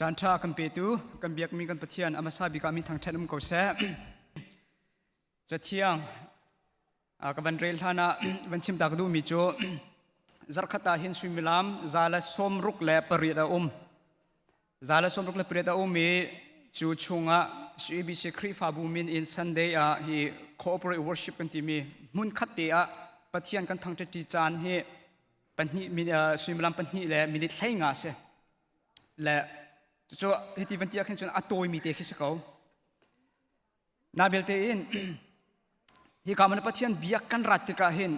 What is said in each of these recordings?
จานทราคัมเปตูกันเบียกมีกันปะเทียนอามาซาบิกามีทางเทนุมเขาแซ่จะเที่ยงกับวันเรลธานะวันชิมตากดูมีโจจักรตาหินสุมิลามซาลสมรุกและปริดาซาลสมรุกและปริดามีจูชงะสุบิเชครีฟาบูมินอินซันเดย์ฮีคอเปอเรทวอร์ชิปกันที่มีมุนขัดเตะปะเทียนกันทางเทติจานฮีปัญหิมีสุมิลามปัญหิและมินิทไลงาเสและจะเหตุวันที่ขึ้นจนอัตโตมีเตะขึ้นสกาวนาเบลเตอินที่กามันปะเทียนเบียกกันรัดที่กาเห็น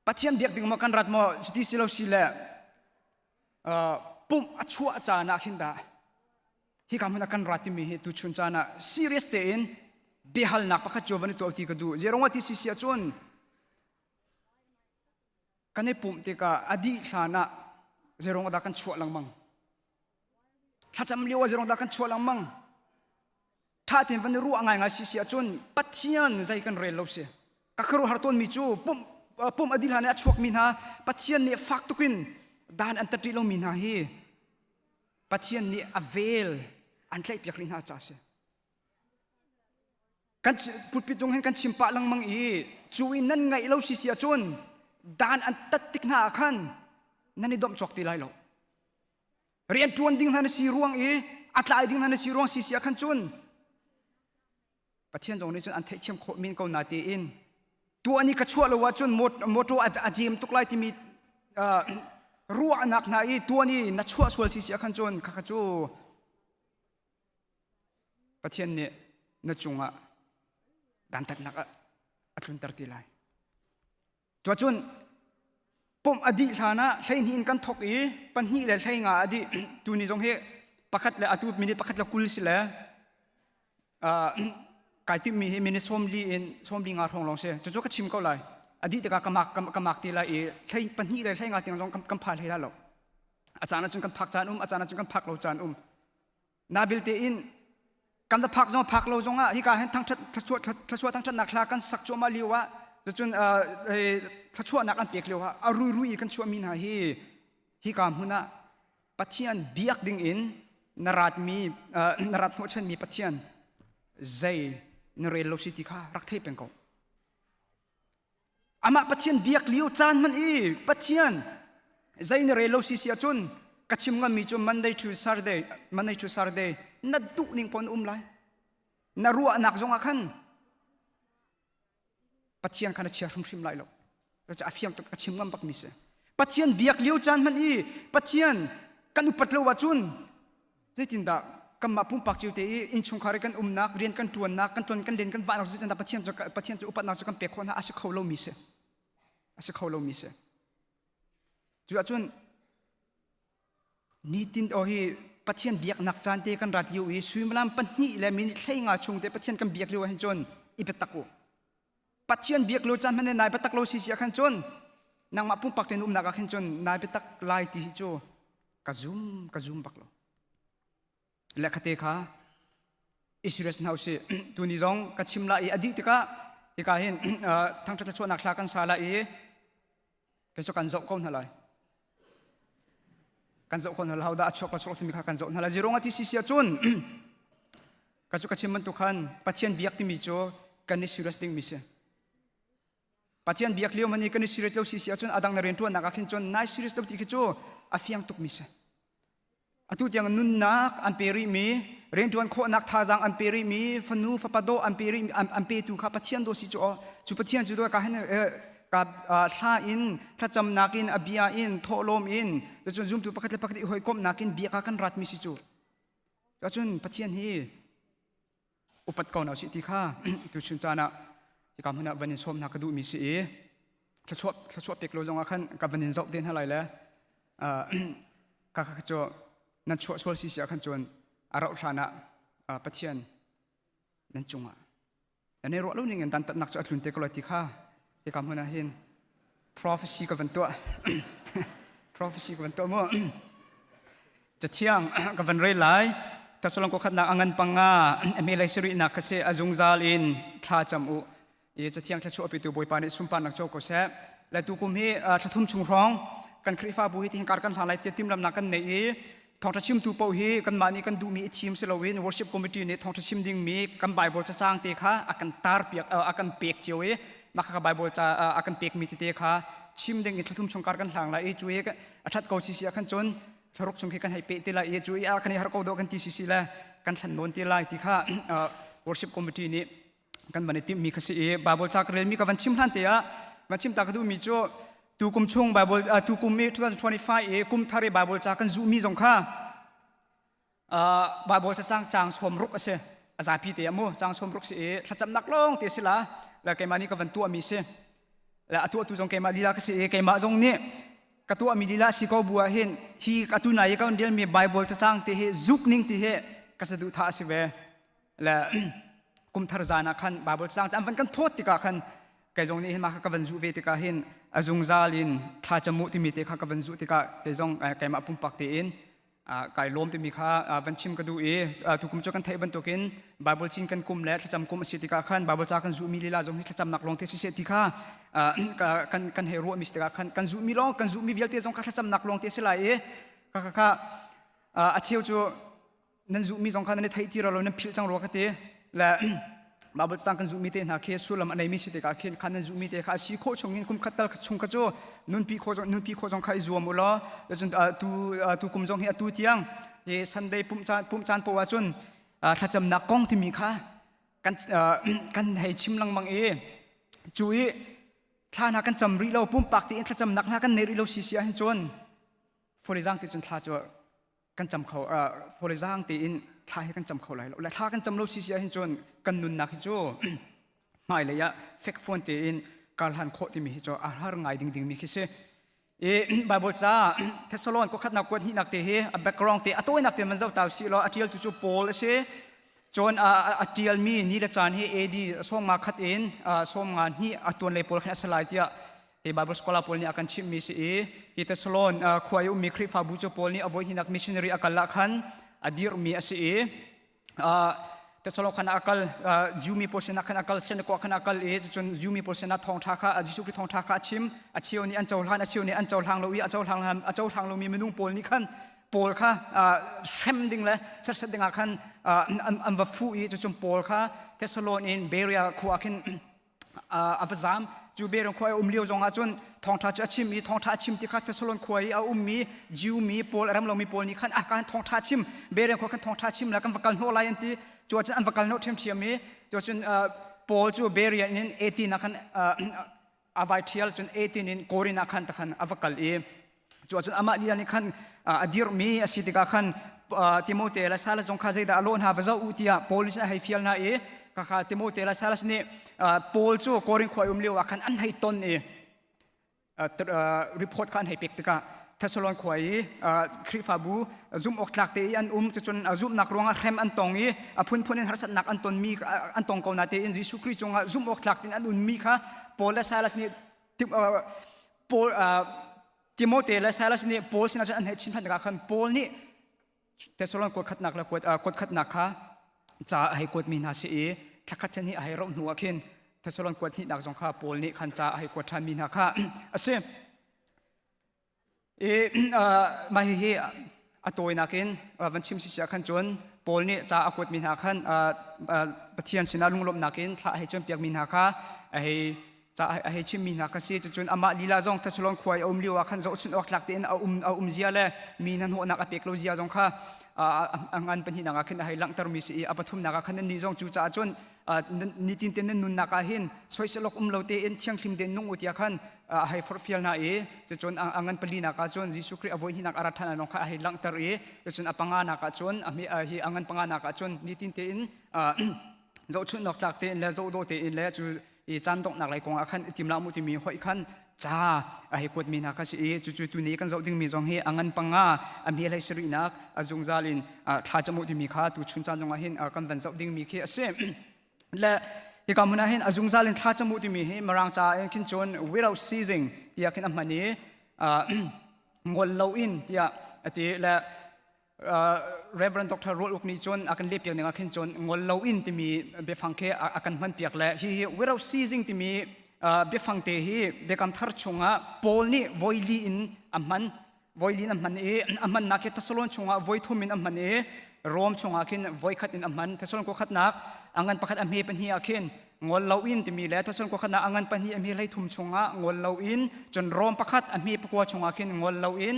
ปะเทียนเบียกดึงมากันรัดมาสติสิเราสิแลปุ่มอัชัวจานาขินดาที่กามันกันรัดที่มีเหตุชุนจานาซีเรียสเตอินเบฮัลนักปะขจวันตัวที่กระดูเจรองว่าที่สิเสียจนกันในปุ่มที่กาอดีตชานะเจรองว่ากันชัวลังมังถ้าจำเลี้ยวจะลองดักกันชัวลังมั่งถ้าถึงวันรู้อะไรงานสิเสียจนปัจเจียนใจกันเรียนเราเสียก็คือหาต้นมีจูปุ่มอดีลหาเนี่ยชวกมินหาปัจเจียนเนี่ยฟักตุกินด้านอันตรายเรามินหาฮีปัจเจียนเนี่ยอเวลอันใกล้เปียกลินหาจ้าเสียกันพูดปิดจงเห็นกันชิมปะลังมังอีจูอินนั่นไงเราสิเสียจนด้านอันตัดติกหน้าขันนั่นนี่ดมจอกตีไรเราเรียนจวนดิ้งทันสีร่วงอัตลายดิ้งทันสีร่วงสีเสียขันจุนประเทศตรงนี้จนอันเทเชียมโคมินเขาหนาตีอินตัวนี้ก็ชั่วเลยว่าจนหมดตัวอาจิมตุกไลที่มีรัวหนักหนาตัวนี้นัดชั่วส่วนสีเสียขันจุนข้าจูประเทศนี้นัดจงอ่ะดันตัดนักอัตลุนตัดตีไลตัวจุนปุ่มอดีตฐานะใช้หินกันทกปัญหาเลยใช้งาอดีตตัวนี้ทรงเหปักขัดเลยตัวมินิปักขัดละกุลสิเลยกายที่มีมินิส้มลีงาทองลองเสียจะก็ชิมเขาเลยอดีตก็กำมักตีเลยใช้ปัญหาเลยใช้งาตีนทรงกำพาเลยแล้วอาจารย์จุนกันพักจานอาจารย์จุนกันพักเราจานนาบิลเตอินกันจะพักจงพักเราจงที่การเห็นทั้งชัวทั้งชัดนักลากันสักจัวมาเลียวะจะจนถ้าชั่วนักอันเปียกเลยวะรุยกันชั่วมินหาฮีการหุนะปัจเจียนเบียกดิ่งอินนราดหัวฉันมีปัจเจียนใจนเรลโลสิติค่ะรักเทพเป็นเขาอามาปัจเจียนเบียกเลี้ยวจานมันปัจเจียนใจนเรลโลสิเสียจนกัจฉิมกันมีจนMonday to Saturdayนัดดุนิ่งปนไลนรัวนักจงอาคันปัจเจียนขันเชียร์ทุ่มชิมไล่หรอกเราจะอาฟิยงตัวกระชิมกันปักมิเสปัจเจียนเบียกเลี้ยวจานมันปัจเจียนกันอุปัตเลวจุนใจตินดากันมาปุ่มปักจิวเตอินชงคาริกันนักเรียนกันตวนนักกันตวนกันเรียนกันวันเราจะตินดาปัจเจียนจะอุปัตนักจะกันเปียกคนหาอาศัยเขาเรามิเสจุนนี่ตินโอฮีปัจเจียนเบียกนักจานเตกันรัดอยู่สุยมลามปัญหิและมินิใช้งาชงเตปัจเจียนกันเบียกเลี้ยวเห็นจนอีเปตักโอปัจเจียนเบียกโลจันมันนายเปตักโลสิเสียขันจนนางมาปุ่มปักเตนุมนักขันจนนายเปตักลายที่โจกระซุ่มปักโลและคดีค่ะอิสราเอลนาสิตัวนี้จงกัดชิมละอดีตก็ที่การเห็นทั้งชัดชวนนักลากันสาละก็จะกันโจคนอะไรกันโจคนอะไรเขาได้ชกที่มีกันโจอะไรจีรงที่สิเสียจนก็จะกัดชิมมันตุกันปัจเจียนเบียกที่มีโจกันนิสิรัสดิ้งมิเสปัจจัยเบียกเลี้ยวมันนี่กันสิริตัวสิเสียจนอดังนเรียนตัวนักขึ้นจนนายสิริตัวที่คิดจูอาฟิยังตุกมิเสอตุยังนุนนักอันเปริมีเรียนตัวโคนักท่าจังอันเปริมีฟันูฟัปโดอันเปริอันเปตุข้าปัจจัยโดสิจูปัจจัยจูตัวกันกับชาอินถ้าจำนักินอบิยาอินโทโลมอินจะจนจุ่มตัวปักติหอยกบนักินเบียกกันรัดมิสิจูจะจนปัจจัยนี้อุปัตกอนเอาสิที่ข้าตุชุนจานะที่กำลังวันนี้ชมนักดูมีสีถ้าชอบเปียกโลจงอาคันกับวันนี้จะเดินอะไรแล้วก็จะนั่นชอบสิเสียขันจนอาราชนะปัจเจียนนั่นจงอ่ะแต่ในรถลูกนี่เงินตันนักจะอัดลุนเตกลอยที่ข้าที่กำลังเห็น prophecy กับวันตัว prophecy กับวันตัวมั่วจะเที่ยงกับวันเรื่อย ถ้าสลองก็ขัดนักอังเงินปังงาเมลัยสิรินักเสอจุงซาลินท่าจำอุจะเที่ยงถ้าช่วยไปตัวบอยปานิสุมปานักโจก็เสและตัวกุมฮีถ้าทุ่มชุงร้องกันคริฟ้าบุหิที่หิงการกันทางไรเจติมลำนักกันเนย ทองทัชิมตูเปาฮีกันมานี่กันดูมีทีมเซลวิน worship committee นี่ทองทัชิมดิ่งมีกันไบเบิลจะสร้างเตะค่ะอากันตาร์เปียกอากันเปียกเจียวมาค่ะไบเบิลจะอากันเปียกมีเตะค่ะชิมดิ่งอิทธุมชงการกันหลังละจุยกันอัฐเกาซีซีกันจนทรุกชงกันให้เปติละจุยกันให้ฮาร์กโดกันทีซีซีละกันสันนนตีละที่ค่ะ worship committee นี่กันบันทีมีขสีไบเบิลจากเรียนมีกับวันชิมทันเตะวันชิมตากระดูมีโจตูกุมชงไบเบิลตูกุมมี2025กุมทารีไบเบิลจากกันซูมีจงค่ะไบเบิลจะจางสมรุกเสอาจารย์พี่เตียมูจางสมรุกเสถ้าจำนักลงเตสิละแล้วแกมานี่ก็วันตัวมีเสแล้วตัวจงแกมาลีลาก็เสแกมาจงนี่กตัวมีลีลาสิกบัวเห็นฮีกตัวไหนก็เดียวมีไบเบิลจะจางเตะจุกนิ่งเตะก็จะดูท่าสิเวและกุมทารจานะขันไบเบิลจางจำวันกันโทษติกาขันแกจงนี่เห็นมาก็วันจุเวติกาเห็นอาจงซาลินถ้าจมูกที่มีเตะก็วันจุติกาแกจงแกมาปุ่มปักเตอินกายล้มที่มีค่าบัญชิมก็ดูทุกคุมจกันเทบันตัวกินบาบิลชินกันกุมและจำกุมสิทธิกาขันบาบิลจากกันจูมีลีลาจงที่จำนักลงเทสิเศษที่ค่ากันเฮโร่มิสติกาขันกันจูมีลองกันจูมีเวลเตจงข้าจำนักลงเทสิลายค่ะอาเชียวจูนั่นจูมีจงข้านั่นไทยที่เรานั่นพิลจังรัวกันเตและบาบิลจากกันจูมีเตนักเคสุลามอันไหนมิสติกาขันขันนั่นจูมีเตข้าชีโคชงอินคุมขัดตัลชงกระโจนุ่นปีโคจงข้าอิจวมุลแล้วจนตูคุมจงเฮตูเตียงสันเดย์ปุ่มจานปวาจนถ้าจำนักกองที่มีค่ากันให้ชิมลังมังจุยถ้านักกันจำรีเราปุ่มปากที่ถ้าจำนักนักกันเนรีเราเสียให้จนฟอริซังที่จนถ้าจะกันจำเขาฟอริซังที่ถ้าให้กันจำเขาไรและถ้ากันจำเราเสียให้จนกันนุนนักให้จนไม่เลยอะเฟกฟอนที่การหันโคที่มีให้จนอาหารง่ายดิ่งมีคิดไบเบิลจ้าเทสโลนก็ขัดนักกวนที่นักเตะแบ็กกราวด์เตะตัวนักเตะมันจะตาวสิล้ออาทิลตุจูโพลเช่จนอาทิลมีนี่ละจานให้ดีส่งมาขัดส่งงานนี่ตัวเลยโพลแค่สไลด์ที่ไบเบิลสกอลาโพลนี่อาการชิมมีสิเทสโลนควายมีคริฟาบูจูโพลนี่อวยที่นักมิชชันนารีอาการละขันอดีรมีแต่สโลขันอักลจูมีโพสนักขันอักลเซนกว่าขันอักลจนจูมีโพสนักทองทักจิสุกทองทักชิมอาเชียวนี่อันเจ้าหางอาเชียวนี่อันเจ้าหางเราอาเจ้าหางเรามีเมนูโพลนี่ขันโพลค่ะเซมดิ้งเลยสัดดิ้งขันอันว่าฟูจนโพลค่ะแต่สโลนี่เบรียขวาขึ้นอัฟซามจูเบรียขวาเลี้ยวจงอาจนทองทักชิมมีทองทักชิมที่ขัดแต่สโลนขวามีจูมีโพลรำเรามีโพลนี่ขันอาการทองทักชิมเบรียขวาขันทองทักชิมแล้วกันฟังกันโนไลน์ที่จวนอันฟังกันโนเทมเทียมีจวนโพลจูเบรียนิน18นักขันอวัยเทียลจน18นินโกรินักขันตะขันอฟังกันจวนอามาลีนี่ขันอดีรมีอสิติกาขันติโมเตและซาลจงข้าใจดาอโลนหาว่าจะอุติยาโพลิสให้ฟิลนาข้าติโมเตและซาลนี่โพลจูโกรินขวายเลี้ยวขันอันให้ต้นรีพอร์ตขันให้เป็กตะกาเทสโลนขวายคริฟาบูซุ่มออกจากเตอันจนซุ่มนักร้องแรมอันตองพุ่นหัศนักอันตอนมีอันตองเกาหนาเตอินจิสุคริจงซุ่มออกจากเตอันมีค่ะโพลและซาลนี่โพลติโมเตและซาลนี่โพลสินะจนอันให้ชิมพันตะกาขันโพลนี่เทสโลนกดขัดนักและกดขัดนักค่ะจะให้กดมีนาซีถ้าขัดนี่ให้เราหนัวขึ้นเทสโลนกดนี่นักจงข้าโพลนี่ขันจะให้กดทันมีนาค่ะเสียมาเฮียตัวนักเองวันชิมสิเสียขันจนโพลนี่จะอากดมีนาขันปะเทียนสินาลุงลบนักเองถ้าให้จนเปียกมีนาค่ะจะให้ชิมมีนักสิจนอามาลีลาจงเทสโลนควายลิวขันจะอุดออกหลักเต็นเอาเจียเลยมีนันหัวนักอเปกโลเจียจงค่ะงานเป็นที่นักขึ้นให้หลังตรมีสิอปทุมนักขันนี่จงจูจ่าจนนิตินเต็นนุนนักหินสวยสลกเราเตนเชียงคิมเดนนุ่งอุตยาขันให้ฟอร์ฟิลนาจะจนงานเป็นลีนักจนจิสุครีอวยที่นักอารัธนาน้องข้าให้หลังตรจะจนอปังงานนักจนมีงานปังงานนักจนนิตินเต็นจะชุนนอกจากเต็นและจะโดเต็นและจูจันตกนักไหลกองขันทีมลามุติมีหอยขันจ้าให้กดมีนักสิจู่ๆตัวนี้กันจะดึงมีจงให้งานปังงามีอะไรสิรินักจงจาลินถ้าจะมุติมีข้าตัวชุนจันจงเห็นกันวันจะดึงมีแค่เสมและที่กำมันเห็นจงจาลินถ้าจะมุติมีให้มารังจ้าคินจน without ceasing ที่คินอันนี้งอลเลวินที่และ Reverend Dr. โรลอุกนี้จนอาการเลี้ยบอย่างหนึ่งคินจนงอลเลวินที่มีเบฟังแค่อาการมันเปียกและที่ without ceasing ที่มีเบฟังเตะที่เบคำทัดชงอ่ะโพลนี่วอยลีอินอันมัน voilin amman e amman na ke tasolon chunga voi thumin amman e rom chunga kin voi khat in amman tasolon ko khat nak angan pakhat am he pan hi akhin ngol lo in ti mi le tasolon ko khat na angan pan hi am he lai thum chunga ngol lo in chon rom pakhat am he pakwa chunga kin ngol lo in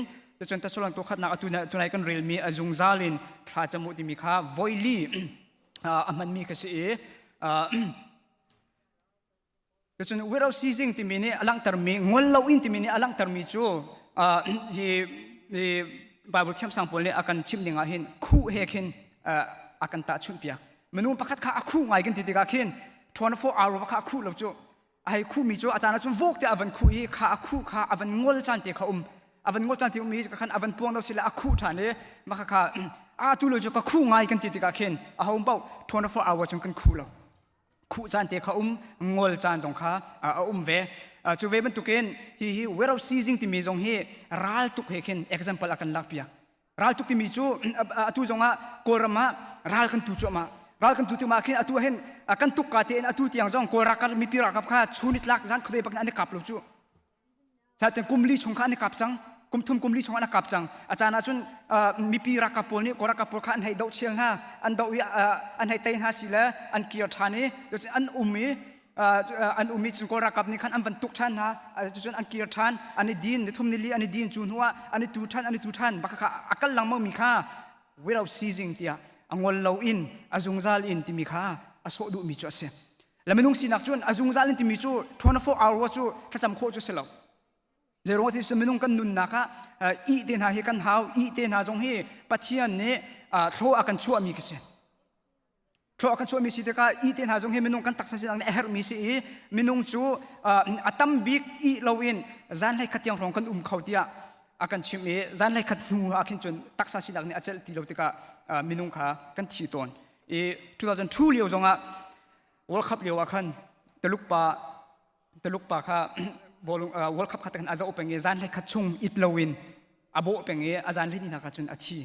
chon tasolon ko khat na atuna tunai kan rel mi azung zalin thla chamu ti mi kha voili amman mi ka se e chon without ceasing ti mi ni alang tar mi ngol lo in ti mi ni alang tar mi chu hi Bible thiam sang pol ne akan chim ninga hin khu hekin akan ta chun piak menu pakhat kha akhu ngai kan ti ka khin 24 hour kha khu lo chu ai khu mi chu achana chun vok te avan khu hi kha akhu kha avan ngol chan te kha avan ngol chan te mi ka khan avan puang lo sila akhu thane ma kha tu lo chu ka khu ngai kan ti ka khin a hom pau 24 hour chung kan khu lo khu chan te kha ngol chan jong kha ve chu ve ban tuken hi without ceasing ti mi jong hi ral tuk hekin example akan lak piak ral tuk ti mi chu atu jonga korama ral kan tu chu ma ral kan tu ti ma khin atu hen akan tuk ka te atu tiang jong kora kar mi pira kap kha chunit lak jan khode bak na kap lo chu sa ten kumli chung kha ni kap chang kumthum kumli chung na kap chang achana chun mi pira kapol ni kora kapol kha an hai dau chiang ha an dau an hai tein ha sila an kiar thani an an umi chun ko rakap ni khan an van tuk than ha chun an kir than ani din ni thum ni li ani din chun huwa ani tu than baka kha akal lang mo mi kha without ceasing tia angol lo in azungzal in ti mi kha aso du mi chu ase lamenung sinak chun azungzal in ti mi chu 24 hour chu thacham kho chu selo zero thi suminung kan nun na kha i ten ha he kan haw i ten ha jong he pathian ne thro akan chu mi kise thro akan chu mi si te ka i ten ha jong he minung kan taksa sinang her mi si minung chu atam big i lowin zan lai khatyang rong kan khautia akan chime zan lai khat nu akin chun taksa sinang ne achel ti lo te ka minung kha kan thi ton 2002 liu zonga world cup liu akhan teluk pa kha world cup khatakan aza openge zan lai khachung it lowin abo openge azan lini na ka chun achi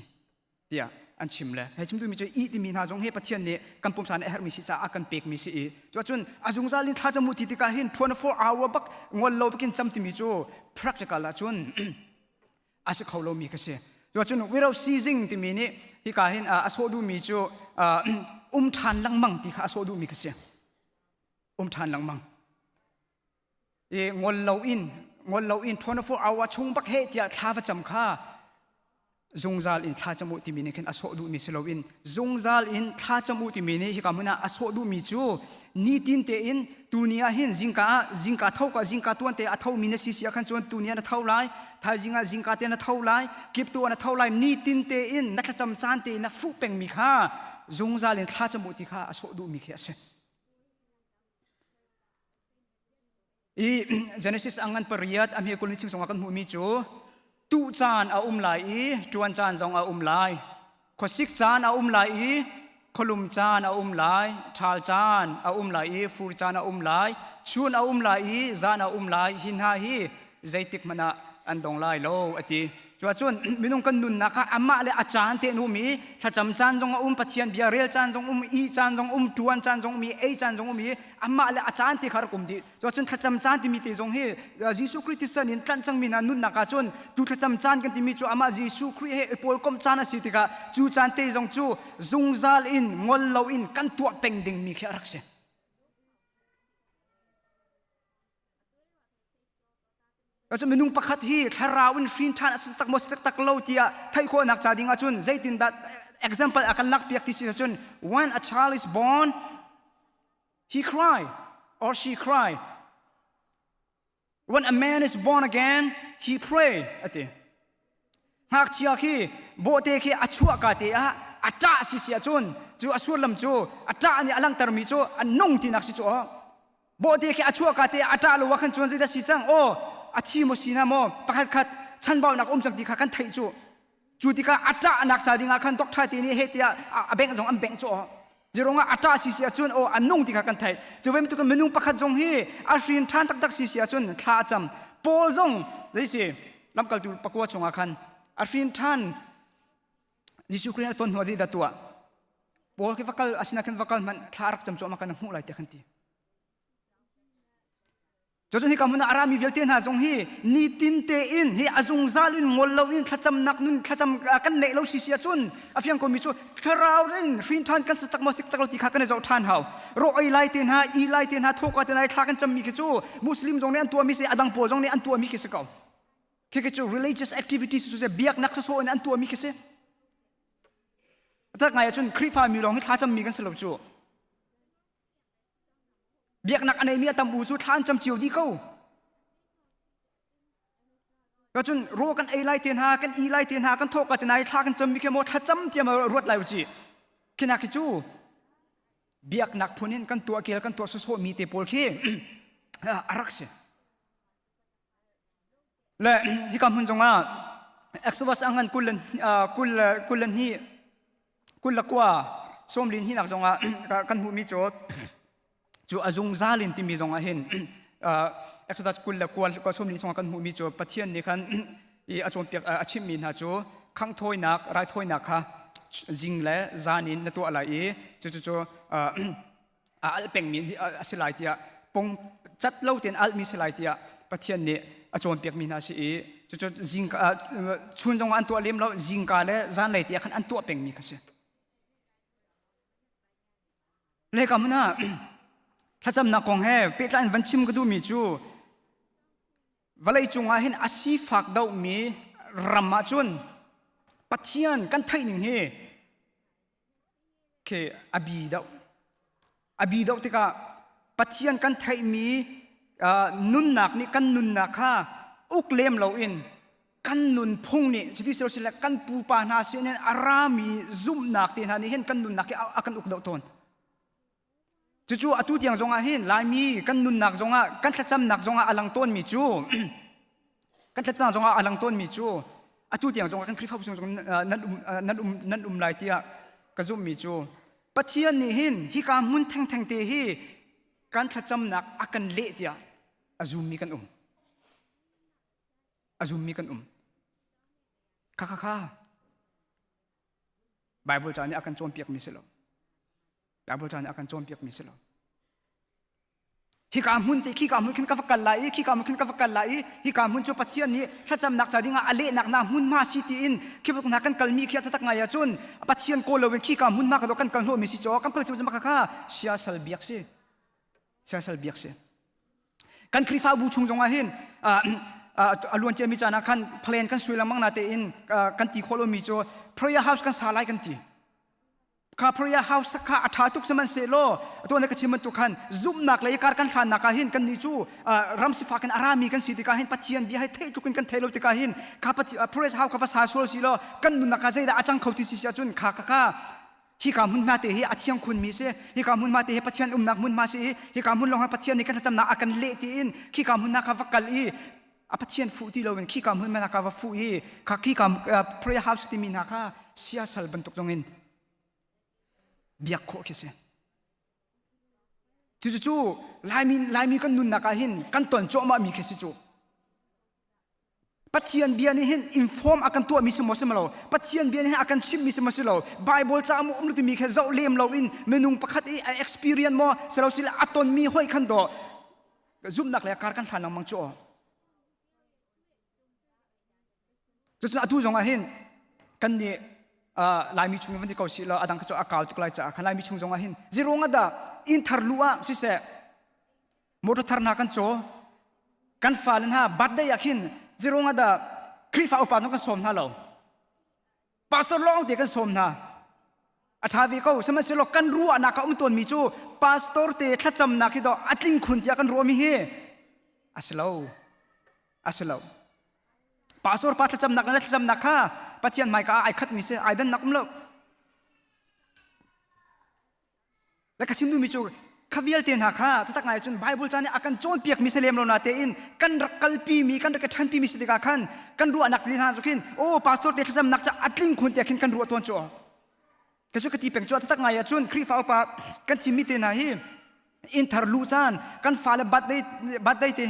tia an chimle he chimdu mi chu i ti mi na jong he pathian ne kampum san her mi si cha akan pek mi si chu chun azung zalin tha chamu ti ka hin 24 hour bak ngol lo bikin cham ti mi chu practical la chun ase kholo mi ka se chu chun without ceasing ti mi ni hi ka hin aso du mi chu than lang mang ti kha aso du mi ka se than lang mang ngol lo in 24 hour chung bak he tia thawa cham kha zungzal in tha chamu ti mini khen aso du mi selo in zungzal in tha chamu ti mini hi kamuna aso du mi chu ni tin te in tunia hin jingka thau ka jingka tuan te athau mi na si sia khan chon tunia na thau lai tha jingka te na thau lai kip tu na thau lai ni tin te in na cham chan te na fu peng mi kha zungzal in tha chamu ti kha aso du mi khe ase Genesis angan pariyat amhi kulni sing songa kan hu mi chu tu chan a lai tuan chan zong a lai khosik chan a lai kholum chan a lai thal chan a lai fur chan a lai chun a lai zan a lai hin ha hi zaitik mana andong lai lo ati chun minung kan nun na kha amma le achan te nu mi thacham chan jong pathian bia rel chan jong i chan jong tuan chan jong mi e chan jong mi amma le achan te khar kum di chun thacham chan ti mi te jong he jisu christ san in tlan chang mi na nun na ka chun tu thacham chan kan ti mi chu amma jisu christ he pol kom chan si ti ka chu chan te jong chu zungzal in ngol lo in kan tu peng ding mi kha rakse cho minung pakhat hi tharawin shin than tak mos tak lo tia thai kho nak cha dinga chun zaitin that example akan lak piak ti chun when a child is born he cry or she cry when a man is born again he pray ati hak chia khi bo te khi achua ka te ata si sia chun chu asur lam chu ata ani alang tar mi chu anung ti nak si chu bo te khi achua ka te ata lo wa khan chun zida si chang athi mo sina mo pakhat khat chanbaw nak chang ti kha kan thai chu ti ka ata nak sa dinga khan dok tha ti ni he tia abeng jong am beng chu jironga ata si sia chun anung ti kha kan thai chu vem tu ka menung pakhat jong hi a hrin than tak si sia chun thla cham pol jong leisi lamkal tu pakwa chunga khan a hrin than jisu kriya ton ho ji da tua pol ke vakal asina kan vakal man tharak cham chu ma kan hu lai te khan ti cho hi kamuna arami velte na jong hi ni tin te in hi azung zalin ngol lo in thacham nak nun thacham kan nei lo si sia chun afiang ko mi chu tharau rin rin than kan satak mo sik tak lo ti kha kan zo than hau ro ai lai ten ha i lai ten ha thoka ten ai thla kan cham mi ke chu muslim jong ne an tua mi se adang po jong ne an tua mi ke se ka ke chu religious activities chu se biak nak so an tua mi ke se tak ngai chun khri fa mi long hi thla cham mi kan se lo chu biak nak anei mi atam u chu than cham chiu di koก็จนรู้กันไอไลเทียนหากันอีไลเทียนหากันทอกกันไหนทากันจำมีแค่โมทัดจำเทียมรวดไหลจีขณะที่จูเบียกนักพูนินกันตัวเกลกันตัวสุดมีเตปอลคีอารักเสและที่คำพูนจงว่าเอ็กซ์วัสอังกันกุลนี่กุลละกว่าส้มลินที่นักจงว่ากันหูมีโจจูอาจงซาลินที่มีจงว่าเห็นเอ็กซ์ดัสกุลละกวนก็สมนิสงกันหูมีจูปะเทียนนี่คันอาจงเปียกอาชิมินฮะจูขังถอยนักไรถอยนักค่ะจิงและจานินในตัวอะไรจูอัลเป็งมินสิไลที่ปงจัดเล่าเตียนอัลมีสิไลที่ปะเทียนนี่อาจงเปียกมินฮะสิจูจิงชุนจงอันตัวเลี้ยมแล้วจิงกาและจานไหลที่คันอันตัวเป็งมีค่ะสิเลยคำนั้นถ้าจำนักของเฮเป็ดอันวันชิมก็ดูมีจูวันเลยจงอาเห็นอาชีพฝักดาวมีรำมาจุนปัจจัยกันไทยหนึ่งเฮเคอบีดาวที่ก็ปัจจัยกันไทยมีนุนนักนี่กันนุนนักค่ะอุกเลมเราอินกันนุนพงนี่สิ่งที่เราสิละกันปูปานาเสียนอารามีซุ่มนักที่นั่นนี่เห็นกันนุนนักอากันอุกดาวทนจู่ๆอตุเตียงจงอาเห็นลายมีกันนุนนักจงอากันทัดจำนักจงอาอลังต้นมีจู่กันทัดจำจงอาอลังต้นมีจู่อตุเตียงจงอากันคริฟต์จงนั่นลายเตียกระซุ่มมีจู่ปัจเจียนนี่เห็นฮิกามุนแทงเตฮีกันทัดจำนักอากันเละเตียอาซุ่มมีกันค่ะไบเบิลจานี่อากันโจมเปียกมิสลแต่บริจาคอาการโจมเปียกมิสลฮิกามุนที่ฮิกามุนขึ้นกับกันไหลฮิกามุนขึ้นกับกันไหลฮิกามุนจูปัจเจียนนี้ถ้าจำนักจะดิ้งอาเล่นักนามุนมาสิตีอินคิดว่านักกันกัลมีเขียนทักไงยาจุนปัจเจียนโกลเวนฮิกามุนมากกว่ากันกัลโลมิสิโจกันเพื่อจะมาค่ะเสียสัลเบียกสิกันคริฟ้าบูชงจงอาเห็นอลวนเจมิจานักกันเพลนกันสวยละมั่งนาเตอินกันตีโคลมิโจพระยาเฮาส์กันสาไลกันตีข้าพระยาเฮาสักข้าอัฐาทุกสมัยเซโลตัวนี้ก็ชิมันตุกันซุ่มนักเลยการกันสานนักหินกันนิจูรำสิฟ้ากันอารามีกันสิติกาหินปัจเจียนบีให้เททุกันเทโลติกาหินข้าพระยาเฮาข้าภาษาโซลสิโลกันนุนักใจได้อาจังเขาติสิเสียจุนข้าฮิกามุนมาเตะอาเชียงคุณมีเสฮิกามุนมาเตะปัจเจียนนักมุนมาเสฮิกามุนลงให้ปัจเจียนนี่กันจำนักอากันเละตีอินฮิกามุนนักข้าฟักกัลอีปัจเจียนฟูติโลเวนฮิกามุนมานักข้าฟูอีข้าฮิกาพระยาเฮาสติมินักข้าเสียสัลบันตุกจงอินเบียกโคกิเสจู่ๆลายมีกันนุนนักหินกันตอนโจมามีแค่สิจู่ปัจเจียนเบียนี่เห็นอินฟอร์มอากันตัวมีสมอสมาโลปัจเจียนเบียนี่เห็นอากันชิมมีสมอสโลไบเบิลจะมุ่งลุติมีแค่เจ้าเลี้ยมเราอินเมนุงประคัดเอ็กซ์เพรียนมั่วเสเราสิละอัตตนมีห้อยขันโดซุ่มนักเลยการกันฐานนังมังโจจู่ๆอตุจงอาเห็นกันนี่ลายมีชุงวันที่เขาสิเราอดังก็จะอากาศตุกลายจากลายมีชุงจงอาหินจิรงอดาอินทาร์ลัวสิเสมรดทาร์นากันโจกันฟ้าเลนฮะบัดได้ยากินจิรงอดาคริฟ้าอุปาต้องกันสมนาเราปาสตอร์ลองเด็กกันสมนาอาชาวิเขาสมัยสิเรากันรู้นักอุ้มตัวมีจูปาสตอร์เตะถ้าจำนักที่ดออัดลิงคุณที่กันรู้มีเฮอาสลาวปาสตอร์ปาถ้าจำนักนั้นถ้าจำนักค่ะปัจจัยไม่ก็ไอ้ขัดมิเสไอ้ดันนักอุ้มเราแล้วก็ชิมดูมิจูข้าวิลเตียนหักค่ะถ้าตักไงจนไบเบิลจานี่อาการโจนเปียกมิเสเลมเราหน้าเตอินกันรักกัลปีมีกันรักชันปีมีสิทธิ์กันกันรู้นักที่ทานสุขินโอ้พาสตอร์เตะจำนักจะอัดลิงคุณที่กินกันรู้ตัวโจก็ชุกตีเป่งโจถ้าตักไงจนครีฟ้าอุปากันชิมิเตนะฮีอินทาร์ลูจานกันฟ้าเลบัดได้เตะ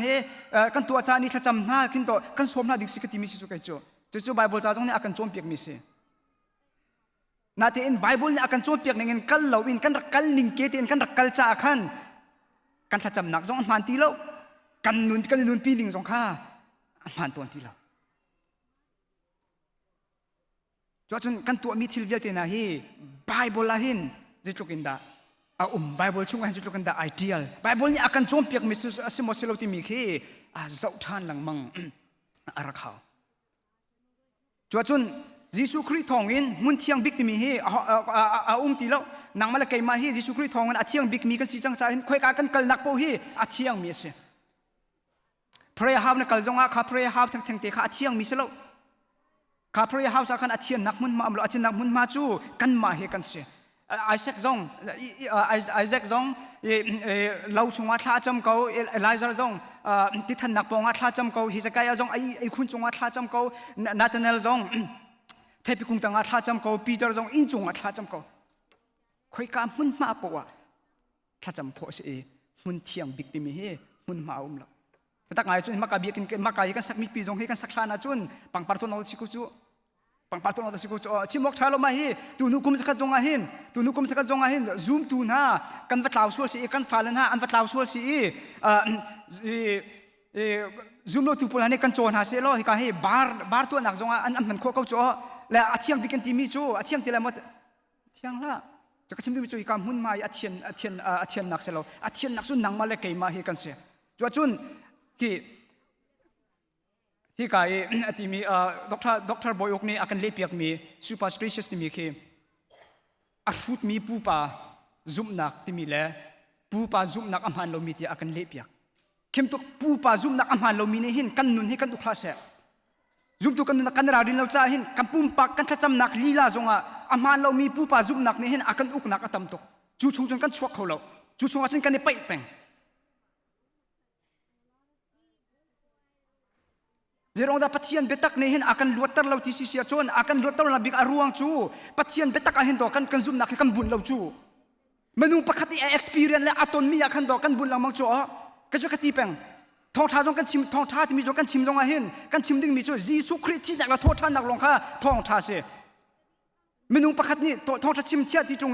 กันตัวจานี่ถ้าจำหน้าขึ้นโตกันสวมหน้าดิสิกตีมิสิสุกโจจู่ๆไบเบิลจะตรงนี้อาการโจมเปียกมิเสนาทีอินไบเบิลเนี่ยอาการโจมเปียกเนี่ยกันเราอินกันรักกันลิงเกติอินกันรักกันจ่าขันกันถ้าจำหนักจงมันตีเรา กันนุนปีหนึ่งสองข้ามันตัวที่เราจนกันตัวมีทิลเวลเตนะฮีไบเบิลลาหินจิตรุกินดาไบเบิลช่วงให้จิตรุกินดาไอเดียลไบเบิลนี่อาการโจมเปียกมิสุสิมอสิโลติมีคีเจ้าท่านหลังมังอารักเขาจนยิสุคริสต์ทองอินมุนเทียงบิ๊กติมีฮีตีแล้วนางมาเลกัยมาฮียิสุคริสต์ทองอินอาเทียงบิ๊กมีกันสิจังใจค่อยกันกัลนักโปฮีอาเทียงมีเสียพระยาฮาวนักกัลจงอาข้าพระยาฮาวทั้งเตะข้าอาเทียงมีเสแล้วข้าพระยาฮาวสักขันอาเทียนนักมุนมาอมโลอาเทียนนักมุนมาจูกันมาเฮกันเสียไอแซคซงเราชงอาท่าจำเขาเอลิซาซงที่ท่านนักปองอาท่าจำเขาฮิสกายาซงไอคุณจงอาท่าจำเขานาธาเนลซงเทพิคุงตังอาท่าจำเขาปีเตอร์ซงอินจงอาท่าจำเขาคุยการมุนมาปะวะท่าจำพอสิมุนเทียงบิ๊กติมีเฮมุนมาอุ้มละแต่ตั้งไงจนมักกะเบียกันมักกะยังกันสักมีปีจงให้กันสักครานาจุนปังปาร์ตนเอาสิกุจูปังปาร์ตนเอาสิกุจูชิมอกชาลมาฮีตูนุกุมสกัดจงอาหินซูมตูน่ากันวัดลาวชัวสิกันฟาลันฮะอันวัดลาวชัวสิซูมโลตูปุลานี่กันโจนหาเซโลฮิกาฮีบาร์ตัวหนักจงอันมันโคเขาจ่อและอาเทียงบิกันทีมีจูอาเทียงทีละมัดเทียงละจะกระชิมดูมีจูอีกการหุ่นมาอาเทียนหนักเซโลอาเทียนหนักสุดหนังมาเลยเกยมาฮีกันเสียจุนที่กายที่มีด็อกเตอร์บอยอกนี่อาการเลี้ยงมีซูเปอร์สเปเชียลิสต์ที่มีคืออาฟุตมีปูปาซุ่มนักที่มีเล่ปูปาซุ่มนักอาหารเรามีที่อาการเลี้ยงเข้มตุกปูปาซุ่มนักอาหารเรามีนี่หินกันนุนให้กันตุกคลาสเซ่ซุ่มตุกันนุนกันราดินเราจ้าหินกันปุ่มปากกันทัดจำนักลีลาจงอาหารเรามีปูปาซุ่มนักนี่หินอาการอุกนักอาตมตุกจูชงจนกันชวกเขาเราจูชงอาจจะกันในไปแปงเจรองดาปัทยันเบตักเนี่ยเห็นอาการลวดตร์เราที่สิเสียจนอาการลวดตร์เราบิกอารุงจูปัทยันเบตักเห็นดอกกันซุ่มนักกันบุญเราจูมนุษย์ปกติexperience และอัตนมีอาการดอกกันบุญเรามังจูก็จะกติเป็งทองท้าจงกันชิมทองท้าที่มีจงกันชิมจงเห็นกันชิมดึงมีจูยิสุคริสต์ที่นักละโทษท่านนักลงค่าทองท้าเสียมนุษย์ปกติทองท้าชิมเทียที่จง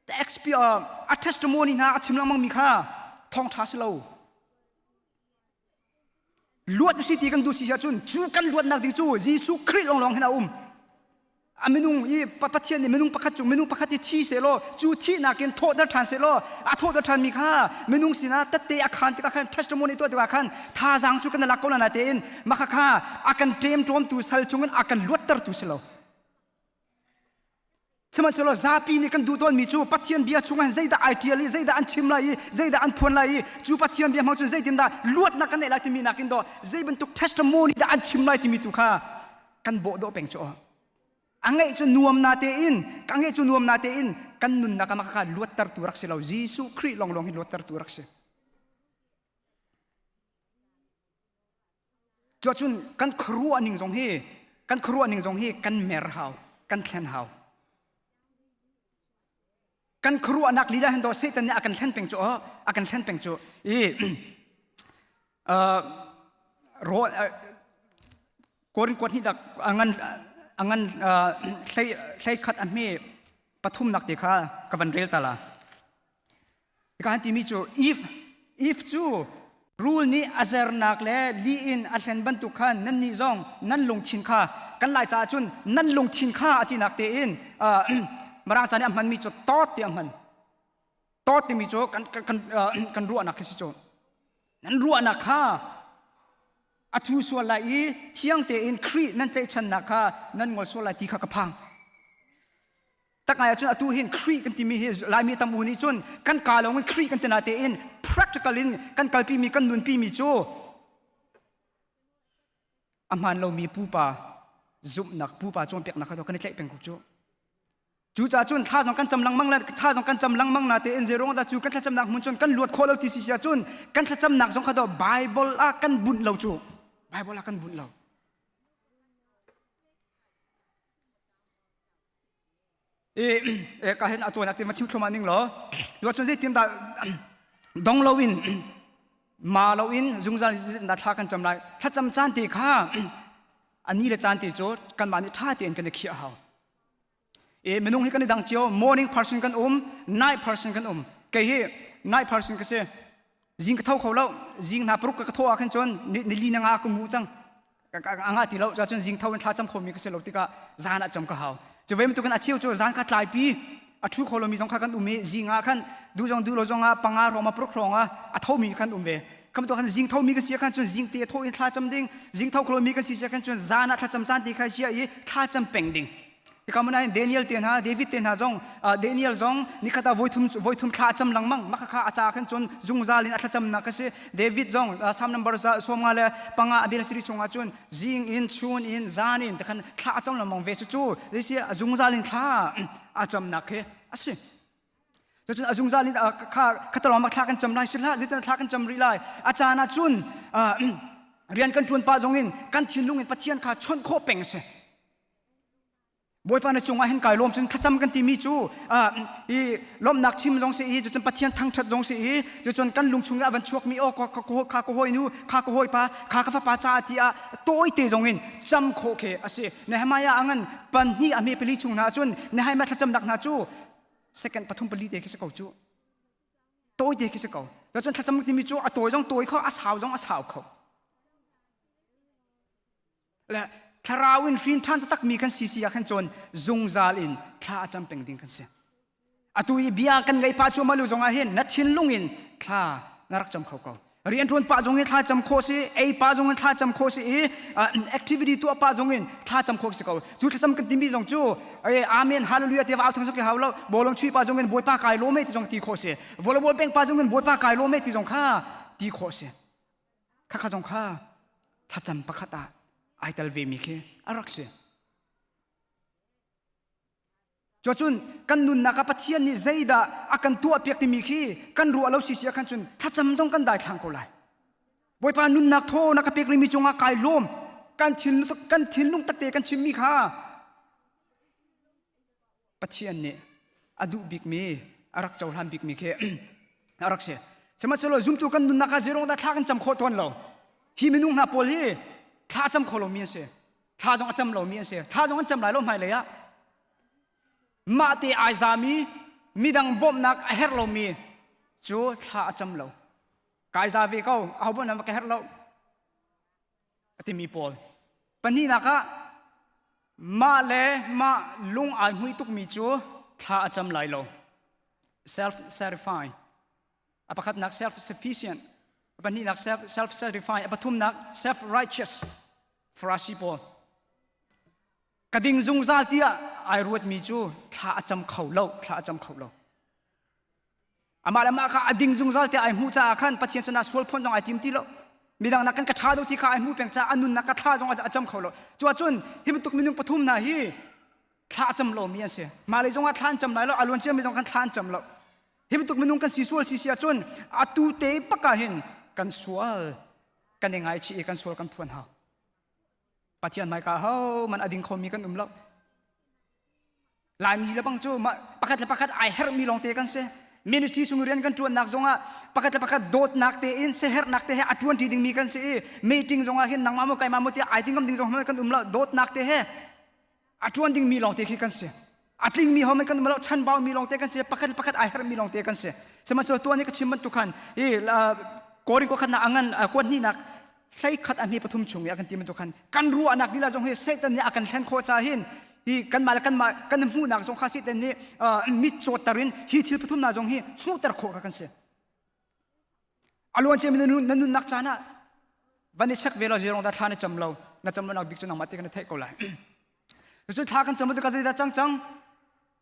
แต่ experience testimony นะชิมเรามังมีค่าทองท้าเสียเราลวดสิที่กันดูสิเสียจุนจูกันลวดนักดิ้งจูยิสุคริสต์ลองให้เราเมนุงยี่ปัจเจียนนี่เมนุงปัจจุเมนุงปัจจุที่เสโลจูที่นักเก็นโทษดัชทันเสโลโทษดัชทันมีค่าเมนุงสินะตัดเตะอาคารที่อาคาร testimony ตัวอาคารท่าจังจูกันนักคนนั้นเองมาค่าอาการเตรียมโจมตูสัลจงกันอาการลวดตร์ตูเสโลสมัยเสโลซาปีนี่กันดูต้นมีจูปัจเจียนเบียจูกันใจด่าไอเดียลีใจด่าอันชิมไลใจด่าอันพวนไลจูปัจเจียนเบียมังจูใจดินด่าลวดนักกันเนี่ยละที่มีนักกินดอใจบรรทุก testimony ด่าอันชิมไลที่มีตุค่ากันโบโดเป็นจูอังเงจนวมนาเตอินกังเงจนวมนาเตอินกันนุนนักมาค่าลวดตร์ตัวรักเสลายิสุคริสต์ลองให้ลวดตร์ตัวรักเสจุนกันครัวหนึ่งจงฮีกันเมรฮาวกันเทนฮาวกันครัวนักลีลาเห็นตัวเซตันเนี่ยอากันเทนเป็นจูอากันเทนเป็นจูรอคนที่ดักอันใช้ขัดอันนี้ปฐุมนักเตะข้ากับวันเรลตาลาการที่มีจู if จูรูลนี้อาเซอร์นักเล่ลีอินอาเซนบันตุขันนั่นนี่จงนั่นลงชินข้ากันหลายจ่าจุนนั่นลงชินข้าอาทินักเตอินมาร่างจานี่มันมีจูตอดเตียมันตอดที่มีจูกันรัวนักสิจูนั่นรัวนักข้าอาทูส่วนไหลเที่ยงเตอินครีนั่นใจฉันนักข้านั่นงอส่วนไหลที่ข้ากระพังตั้งไงจนอาทูเห็นครีกันที่มีเหตุลายมีตำมูนี่จนกันกาลงครีกันที่นาเตอิน practically กันกาลปีมีกันนุนปีมีจูอามันเรามีปูปาซุบนักปูปาจงเปียกนักเขากันเล็กเป็นกุจูจูจ่าจุนท่าต้องกันจำลังมั่งแล้วท่าต้องกันจำลังมั่งนาเตอินเซโรงแต่จูกันจำนักมุนจนกันลวดโคเราที่สิเสียจุนกันจำนักสงเขาตัวไบเบิลอากันบุญเราจูไบเบิลอากันบุญเราก็เห็นตัวนักเตะมาชิมขมานิ่งเหรออยู่จนสิทีมตาดงเราวินมาเราวินจุงจานนัดท่ากันจำไรถ้าจำจานตีข้าอันนี้เลยจานตีโจกันมานี่ท่าเตียนกันเขี้ยเขาเมนุ่งให้กันดังเจียว morning person กันnight person กันแกเฮ night person ก็เสีย ยิงกระเท่าเขาแล้วยิงหน้าปลุกกระทั่วขึ้นจนนิลีนางากงูจังอ่างาตีแล้วจนยิงเท่ากันท่าจำคมมีก็เสลติกาจานจำก็เขาจะเว้นตัวกันอาเชียวจนจานกัดหลายปีอาทุกคนมีสองขันอุ้มยิงขันดูจงดูโลจงปังอารมณ์ปลุกครองอาเท่ามีขันอุ้มคำตัวขันยิงเท่ามีก็เสียขันจนยิงเตะทั่วอินท่าจำดิ่งยิงเท่าคนมีก็เสียขันจนจานท่าจำจานตีใครเสียอีท่าจำเป่งดิ่งที่คำนั้นเดนิเอลเตียนฮะเดวิดเตียนฮะจงเดนิเอลจงนี่ข้าตาโวยทุ่มท่าจำหลังมั่งมักข้าอาจารย์ขันจนจุงซาลินท่าจำนักก็เสียเดวิดจงสามนัมเบอร์สวมงาเลปังอาบิลสิริจงอาจนยิงอินชูนอินจานอินแต่ขันท่าจำหลังมั่งเวชจูเดี๋ยวเสียจุงซาลินท่าอาจำนักเฮ้อสิจนจุงซาลินข้าตลอดมาท่ากันจำไรสิละจิตท่ากันจำรีไลอาจารย์จุนเรียนกันจวนป้าจงอินกันทิ้งลุงอินปะเทียนข้าชนโคเป่งเสบอยปานจงอาเห็นกายลมจนทัจำกันที่มีจูอีลมหนักชิมจงเสียจนปะเทียนทั้งชัดจงเสียจนกันลุงชุงอาวันชวกมีโอข้าโคหอยนูข้าโคหอยป้าข้าฟ้าป้าจ่าที่ตัวอีเตจงอินจำโคเคอสิเนหมายอังันปันนี่อเมปลีชุงนาจนเนหมาทัจำหนักนาจูsecond ปฐุมปลีเด็กที่สกาวจูตัวเด็กที่สกาวแล้วจนทัจำที่มีจูตัวจงตัวเขาอาสาวจงอาสาวเขาและทาราวินฟินท่านตักมีกันซีซีกันจนจงซาลินท่าจำเป็นดิ่งกันเสียตุยเบียกันไงป้าจูมาลูจงอาเห็นนัดทิ้งลุงอินท่านรักจำเขาเรียนจวนป้าจงอินท่าจำโคสิป้าจงอินท่าจำโคสิactivity ตัวป้าจงอินท่าจำโคสิเขาจูท่าจำกันที่มีจงจูอาเมนฮาเลลูยาเทวาทั้งสองเขาแล้วบอลงชีป้าจงอินบวยป้าไก่โลเมติจงตีโคสิวอลเลย์บอลเป็นป้าจงอินบวยป้าไก่โลเมติจงข้าตีโคสิข้าจงข้าท่าจำปะขัดตาไอตัลเวมิเคอารักเสียจุนกันนุนนักปัจเจียนนี่ใจดาอากันตัวเปียกที่มีขี้กันรัวเราเสียกันจุนถ้าจำต้องกันได้ทางก็เลยบอยปานุนนักโทนักเปียกริมีจงอากายลมกันทิ้นลุงตักเตกันชิมมีข้าปัจเจียนนี่อดุบิกมีอารักเจ้าหันบิกมีเคอารักเสียสมัยเราจุ่มตัวกันนุนนักเจริญได้ท่ากันจำโคตรเราฮีมินุงนาโปลีท่าจำโคโลมีเสียท่าจงจำเรามีเสียท่าจงจำหลายลมหายเลยอะมาตีไอซามีดังบ่มนักเฮร์โลมีจูท่าจำเรากายซาวีเขาเอาบ่นนักเฮร์โลที่มีโพลปันนี้นะคะมาเลมาลุงไอมุยตุกมีจูท่าจำหลายเรา self satisfying อภัยนัก self sufficient ปันนี้นัก self satisfying อภัยทุ่มนัก self righteous ฟราชิโพกระดิ่งจุงซาเตียไอรูดมีจูท่าจำเขาเล่าท่าจำเขาเล่าอามาแล้วมาค่ะอดิ่งจุงซาเตียไอหูจ่าขันปัจเจียนสนาสวลพนจงไอจิมตีเล่ามีดังนักกันกระชาดูที่ข้าไอหูเปียงจ่าอนุนนักกระท่าจงจำเขาเล่าจวดจนที่มันตุกมินุงปฐุมนาฮีท่าจำเล่ามีอันเสียมาเลยจงว่าท่านจำไหนแล้วอารมณ์เชื่อมีจงกันท่านจำเล่าที่มันตุกมินุงกันสีสวลสีเสียจนอตูเตะปะกาเห็นกันสวลกันยังไงชีกันสวลกันพวนหาปัจจัยไม่ก็เฮามันอดิ่งคมมีกันแล้วลายมีแล้วบางจู่มาประคัดไอเฮร์มีลองเตะกันเสียมินิสทรีสุงเรียนกันจวนนักจงอ่ะประคัดโดดนักเตะอินเสียเฮร์นักเตะอัจวนที่ดิ่งมีกันเสียมีดิ่งจงอ่ะเห็นนังมาโมไกมาโมที่ไอดิ่งกำดิ่งจงมันกันแล้วโดดนักเตะอัจวนดิ่งมีลองเตะกันเสียอัดลิงมีเขามันกันแล้วชั้นบ่าวมีลองเตะกันเสียประคัดไอเฮร์มีลองเตะกันเสียสมัยส่วนตัวนี้ก็ชิมมันตุกันโกริงก็ขัดนักอันกวนนี่นักใช้ขัดอันนี้ปฐุมชงอยากกันตีมันตุกันกันรู้อันนักนี่ละจงเฮเซตันนี่อากันแทนโคจาหินที่กันมากันหูนักจงข้าสิตันนี่มิดโจตรินฮีทิลปฐุมนาจงฮีหูตะโคกันเสียอารมณ์เจมินันนักจานะวันนี้เช็คเวลาเจริญได้ท่านจำเรานักบิ๊กจนนักมาตีกันเทก็เลยสุดท้ายกันจำมันก็จะได้จัง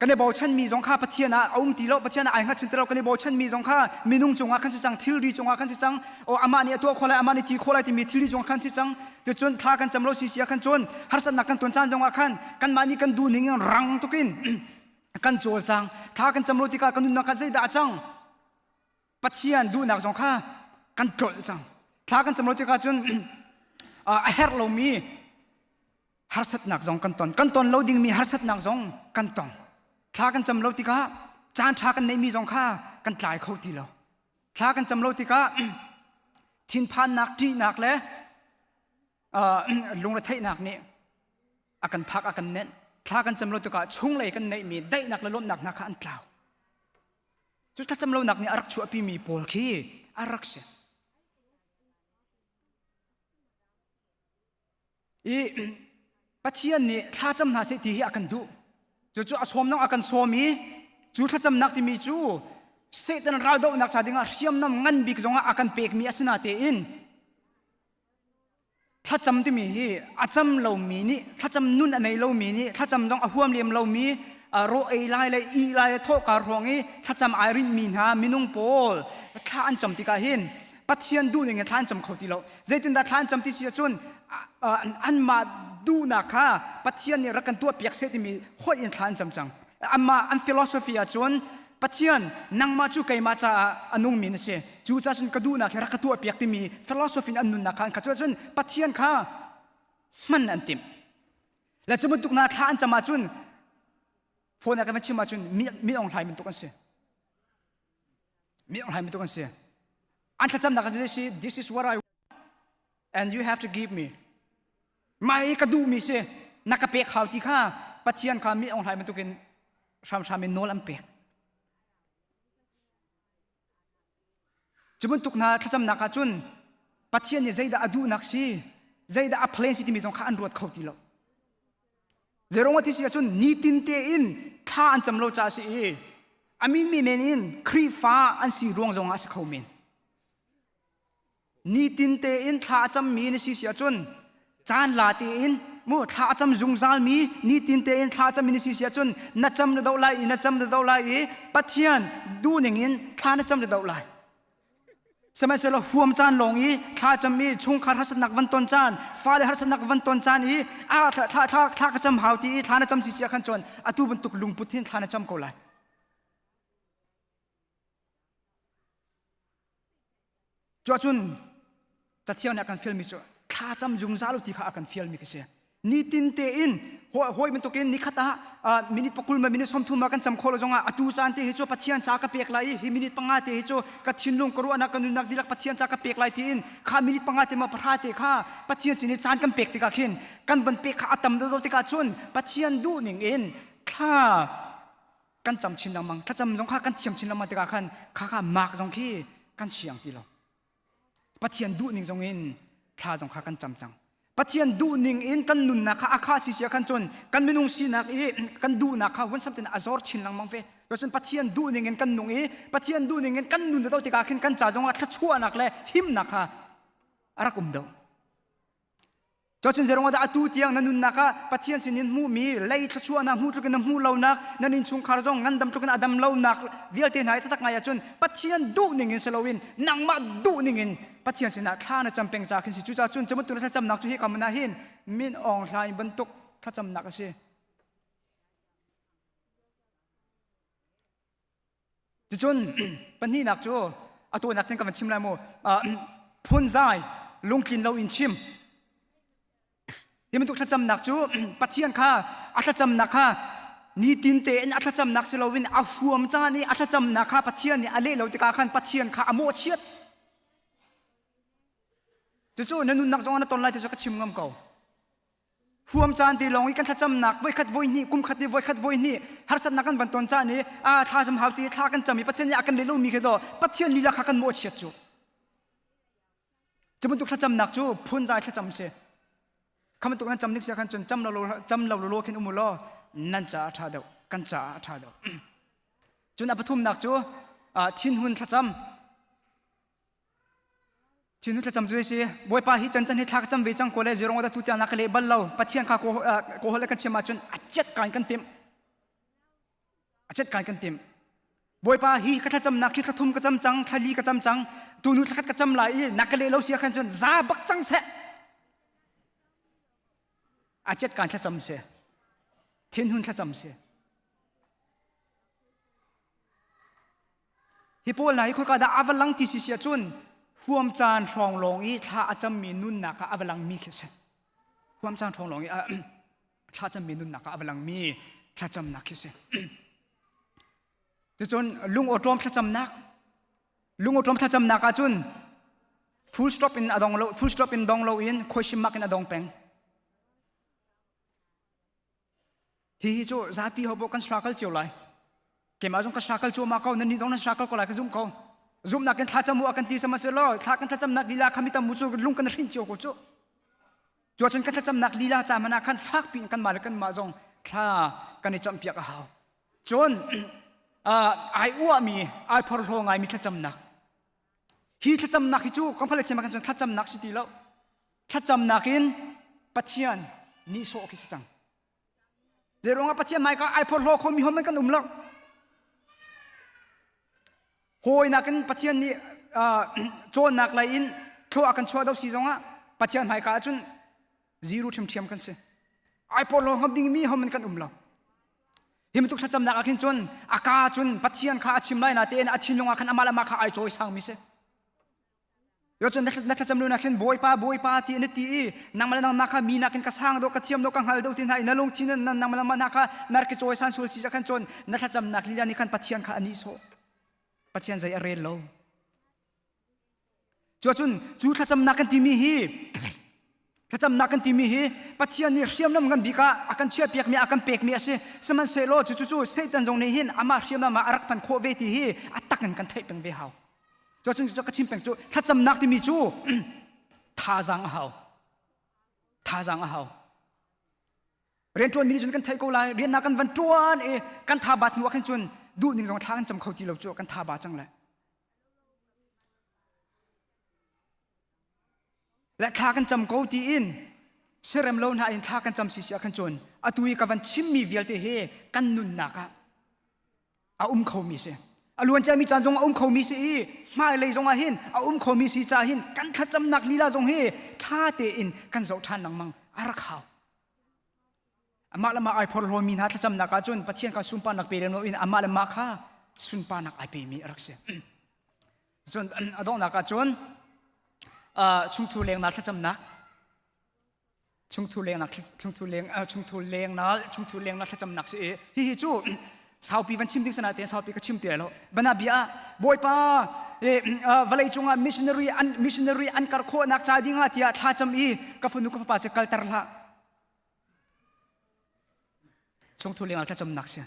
กันในบ่อชันมีจงข้าปะเทียนะเอาตีเราปะเทียนะไอ้งัดชินตเรากันในบ่อชันมีจงข้ามีนุ่งจงอาคันสิจังทิลดีจงอาคันสิจังโออามานี่ตัวคนละอามานี่ที่คนละที่มีทิลดีจงอาคันสิจังจะจนท้ากันจำเราสิเสียกันจนฮาร์สันนักกันต้นจานจงอาคันกันมานี่กันดูนิ่งรังตุกินกันโจลจังท้ากันจำเราที่กันดูนักกันใจด่าจังปะเทียนดูนักจงข้ากันโจลจังท้ากันจำเราที่กันจนเฮร์เรามีฮาร์สันนักจงกันต้นเราดิ่งมีฮาร์สันนักจงกันต้นท้ากันจำเราที่ก้าจานท้ากันในมีจงข้ากันจ่ายเขาทีเราท้ากันจำเราที่ก้าทินพานนักที่นักเลยลงระเทนักนี่อากันพักอากันเน้นท้ากันจำเราที่ก้าชุ่งเลยกันในมีได้นักและล้มนักนักอันกล่าวจุดถ้าจำเรานักนี่อารักชัวปีมีโพลขี้ arak se i pathian ni tha cham na se ti hi akan du chu asom nang akan somi chu tha cham nak ti mi chu setan ra do nak cha dinga siam nam ngan bik zonga akan pek mi asina te in tha cham ti mi hi acham lo mi ni tha cham nun anei lo mi ni tha cham jong a huam liam lo mi ro ei lai le i lai tho ka rongi tha cham irin min ha minung pol tha an cham ti ka hin pathian du ning than cham khoti lo zaitin da than cham ti sia chun an ma du na kha pathian ni rakan tua piak se ti mi hoi in than cham chang amma an philosophy a chun pathian nang ma chu kai ma cha anung min se chu cha chun kadu na kha ka tua piak ti mi philosophy an nun na khan ka chun pathian kha man an tim la chum tuk na than cham ma chun phone ka ma chi ma chun mi ong thai min to kan se mi ong thai min to kan se an cham na ka se this is what I and you have to give me mai ka du mi se nakapek khaw ti kha pathian kha mi ong thai min to kin sam min nol am pek chum tuk na thacham na ka chun pathian ni zaida adu naksi zaida a plain city mi jong kha an ruat khau ti lo zerong ti sia chun ni tin te in tha an cham lo cha si amin mi men in khri fa an si ruang jong a si khau men ni tin te in tha cham mi ni si sia chun chan la te in mo tha cham jung zal mi ni tin te in tha cham mi ni si sia chun na cham da dau lai na cham da dau lai pathian du ning in tha na cham da dau laiสมัยเสร็จแล้วหัวมจานลงอีถ้าจะมีชุงคาทัศนักวันต้นจานฟ้าเลยทัศนักวันต้นจานอีถ้าก็จำหาวที่ถ้าน่ะจำสิเสียขันจนตู้บรรทุกลุงพุทธินถ้าน่ะจำก็เลยจวจุนจะเที่ยวในการฟิลมิจ่อถ้าจำยุงซาลุที่เขาอาการฟิลมิก็เสียนี่ตินเตอินหอยมันตุกินนี่ขัดมินิปกุลมามินิสมทุมากันจำโคลจงอ่ะตูจานเตหิโจปัจจัยจากระเปียกไหลฮิมินิปังอาเตหิโจกัดชินลงกรัวนักกันนักดิลักปัจจัยจากระเปียกไหลทีนข้ามินิปังอาเตมาพระเตข้าปัจจัยสินิจานกันเปียกติกาขินกันบันเปียกข้าอัตมดติกาจุนปัจจัยดูหนึ่งเอ็นข้ากันจำชินละมังถ้าจำจงข้ากันเฉียมชินละมังติกาขันข้ามากจงขี้กันเฉียงตีเราปัจจัยดูหนึ่งจงเอ็นข้าจงข้ากันจำจังปัจจัยดูนิ่งอินกันนุนนักอาคาสิเสียกันจนกันไม่นุ่งสีนักกันดูนักวันสัมผัสอาจอร์ชินลังมังเฟโดยเฉพาะปัจจัยดูนิ่งอินกันนุ่งปัจจัยดูนิ่งอินกันนุนเดาติกาขึ้นกันจ่าจงว่าทัชชัวนักเลยหิมนักอารักเดาโดยเฉพาะเรื่องว่าตูเตียงนันนุนนักปัจจัยสินินมูมีไล่ทัชชัวนักมูตุกันมูเล่านักนันนินชุงคาร์จงงันดำตุกันอดัมเล่านักวิลเทนไหนทักไงจนปัจจัยดูนิ่งอินเซลวินนังมาดูนิ่งอินปัจจัยสินะท่านะจำเป็นจากขึ้นสิจุจ่าจุนจะมันตัวถ้าจำหนักจุให้คำนาหินมินอองไลบรรทุกถ้าจำหนักสิจุนปัญหาหนักจูตัวหนักทั้งกับมันชิมแล้วโมพุ่นใจลงกินเราอินชิมที่มันตัวถ้าจำหนักจูปัจจัยข้าถ้าจำหนักข้านี่ตินเตนถ้าจำหนักสิเราวินอาหัวมจ้านี่ถ้าจำหนักข้าปัจจัยนี่อะไรเราติกาขันปัจจัยข้าอโมเชียดจู่ๆนั่นนุ่นนักจงอันตอนไล่ที่จะกระชิมงำเก่าหัวมจานตีลงอีกันถ้าจำหนักไว้ขัดไว้นี่กุมขัดไว้ขัดไว้นี่หาสัตนักกันบรรทอนจานนี้ถ้าจำหาวตีถ้ากันจำมีปัจจัยอากันเลโลมีแค่ดอปัจจัยลีลาขากันโมเชียจู่จะมันตุกถ้าจำหนักจู่พุ่นใจถ้าจำเสียคำมันตุกนั้นจำนึกเสียกันจนจำเราโลขึ้นอุโมโลนั่นจะท่าเดียวกันจะท่าเดียวจนอปทุมหนักจู่ทิ้นหุ่นถ้าจำชินุจะจำจุยสิบอยป้าฮิจันให้ทักจำเวจังก็เลยจรองว่าตุเตียนักเล่บัลเราปัจจัยข้าโคหเลยกันเชื่อมาจนอาเจ็ดการกันเต็มอาเจ็ดการกันเต็มบอยป้าฮิก็ถ้าจำนักคิดกระทุ่มก็จำจังทะลีก็จำจังตูนุทักก็จำไหลนักเล่เราเสียกันจนซาบักจังเสะอาเจ็ดการถ้าจำเสียทิ้นหุ่นถ้าจำเสียฮิปโปไหนคุยกันดาอวลังที่เสียจนหัวมจานทองลงอีถ้าอาจจะมีนุ่นนักอวลังมีขึ้นหัวมจานทองลงอีถ้าจะมีนุ่นนักอวลังมีถ้าจำนักขึ้นจนลุงอดรมถ้าจำนักลุงอดรมถ้าจำนักจน full stop in อดองโล full stop in ดองโลอินคุยชิมมักin อดองเป็งที่จู่ซาปีเขาบอกกันสตรักเกิลเจียวไรเกี่ยมาจงกันสตรักเกิลจู่มาเขานั่นนี่จงนั้นสตรักเกิลก็ไรก็ซุ่มเขา zoom nak kan tha chamu akan ti sama se lo tha kan tha cham nak lila khami tam mu chu lung kan rin chu ko chu chu chun kan tha cham nak lila cha mana kan fak pin kan mal kan ma zong tha kan ni cham pia ka haw chon ai u mi ai phor lo ngai mi tha cham nak hi tha cham nak hi chu kan phale chema kan tha cham nak si ti lo tha cham nakin pathian ni so ki sang zeronga pathian mai ka ai phor lo kho mi hom kan lo hoi nakin pathian ni chon nak lai in tho akan chwa dau si zonga pathian mai ka chun zero thiam kan se ai por lo hom ding mi hom kan lo him tu thacham nak akin chon aka chun pathian kha achim lai na te en achin longa kan amala ma kha ai choi sang mi se yo chun na thacham lu nakin boy pa ti ne ti nang mala nang nakha mi nakin ka sang do ka thiam do kang hal do tin hai na long chin nang mala ma nakha nar ke choi san sul si kan chon na thacham nak li ni kan pathian kha ani so pathian zai arel lo chun chu thacham nakan ti mi hi thacham nakan ti mi hi pathian ni hriam nam ngan bika akan chia piak mi akan pek mi ase saman se lo chu satan jong nei hin ama hriam ma arak pan kho ve ti hi atakan kan thai peng ve haw chun ka chim peng chu thacham nak ti mi chu tha jang haw ren tuan mi chun kan thai ko lai ren na kan van tuan kan tha bat nu kan chun du ning jong thang cham khau ti lo chu kan tha ba chang laและทากันจำกูตีอินเสร็จแล้วนะอินทากันจำสิเสียกันจนอตุยกับวันชิมมีเวลเตเฮกันนุนนักะอาเขามีเสอล้วนจะมีจานจงเขามีสิมาเลยจงอาหินเขามีสิจ่าหินกันทัดจำนักลีลาจงเฮท่าเตอินกันเจ้าท่านนังมังอารักเขามาละมาไอพอลโลมีนัดทัดจำนักจนปะเทียนกับสุนปานักเปรโนอินมาละมาข้าสุนปานักไอเปมีรักเสียจนอดองนักจนชุงทูเลงนัดจำนักชุงทูเลงนัดจำนักสิฮิจูสาวปีวันชิมดิ้งสนาเตียนสาวปีก็ชิมเตียแล้วบรรดาบิอาบอยป้าวลัยจงมิชชันนารีอันการโคนักชาดิ้งอาเตียท่าจำอีกับฟุนุกับป้าจะกัลตร์ละชุงทูเลงนัดจำนักเสีย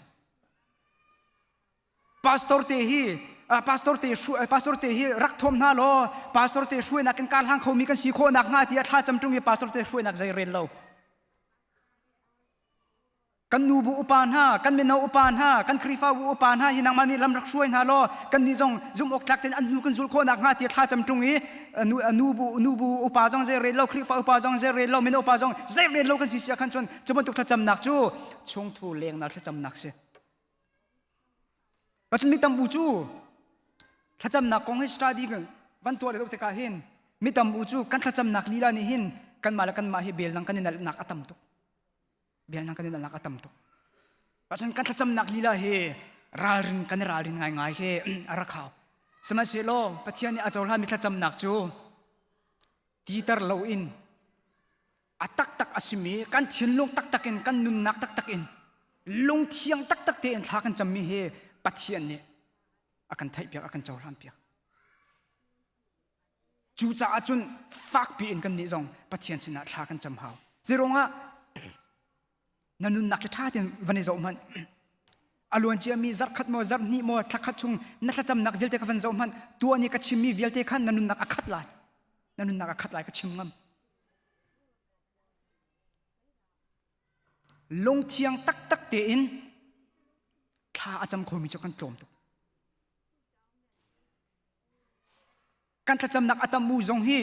พาสตอร์เตฮีพาสตอร์เตฮีรักทอมน่าโลพาสตอร์เตช่วยนักการหางเขามีกันสีโคนักงาที่ท่าจำตรงนี้พาสตอร์เตช่วยนักใจเรียนเรากันนูบูอุปานฮะกันเมนาอุปานฮะกันครีฟ้าบูอุปานฮะหินังมันนี่ลำรักช่วยน่าโลกันนี่จงจุ่มอกทักเต็นอันนูกันสุลโคนักงาที่ท่าจำตรงนี้นูบูอุปาจงใจเรียนเราครีฟ้าอุปาจงใจเรียนเราเมนาอุปาจงใจเรียนเรากันสีเสียขันจนจะมันถูกท่าจำนักจูชงทูเลี้ยงนักท่าจำนักเสียก็จะมีตำบูจูถ้าจำนักกองให้สตาร์ดีกันวันตัวเลยต้องเทกาหินมีตำบูจูกันถ้าจำนักลีลานี่หินกันมาแล้วกันมาให้เบลนังกันนี่นักอัตมตุเบลนังกันนี่นักอัตมตุเพราะฉะนั้นกันถ้าจำนักลีลาเฮรารินกันรารินง่ายเฮอารักเขาสมัยเสโลปัจจัยนี้อาจารย์มีถ้าจำนักจูทีตร์เลวอินอัตักอาศิมีกันเทียนลงตักอินกันนุนนักตักอินลงเทียงตักเตียนท้ากันจำมีเฮปัจจัยนี้akan thai piak akan chawran piak chu cha achun fak pi in kan ni zong pathian sina thla kan cham hau zironga nanun nak tha tin vani zo man alon chia mi zar khat mo zar ni mo thakhat chung na thla cham nak velte ka van zo man tu ani ka chimi velte khan nanun nak akhat lai ka chim ngam long thiang tak te in thla acham khomi cho kan tlom tuกันทัดจำนักอัตมูจงฮี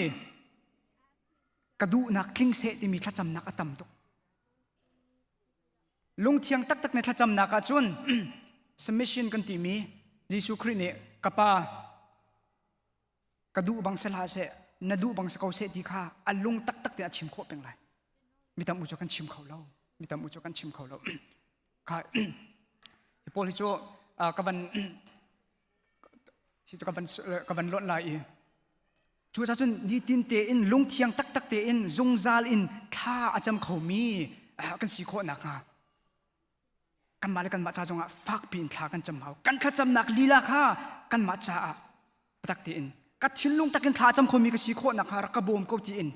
กระดูนักคลิ้งเสที่มีทัดจำนักอัตมตุลุงเทียงตักในทัดจำนักอาจุนสมิชินกันที่มียิสุคริเนี่ยกับป้ากระดูบังสลาเสนดูบังสกาวเสที่ข้าอันลุงตักเนี่ยชิมโคเป็นไรมีตามอุจกันชิมเขาเล่าข้าพอลิโจกับวันล้นลายชัวร์จนนี่ตินเตอินลุงเทียงตักเตอินจงซาลอินท่าอาจำเขามีกันสีโคนักกันมาเลยกันมาจ้าจงฟักปีนท่ากันจำเขากันข้าจำนักลีลาข้ากันมาจ้าตักเตอินกันทิ้งลุงตักอินท่าจำเขามีกันสีโคนักรักกระโบมเขาจีอิน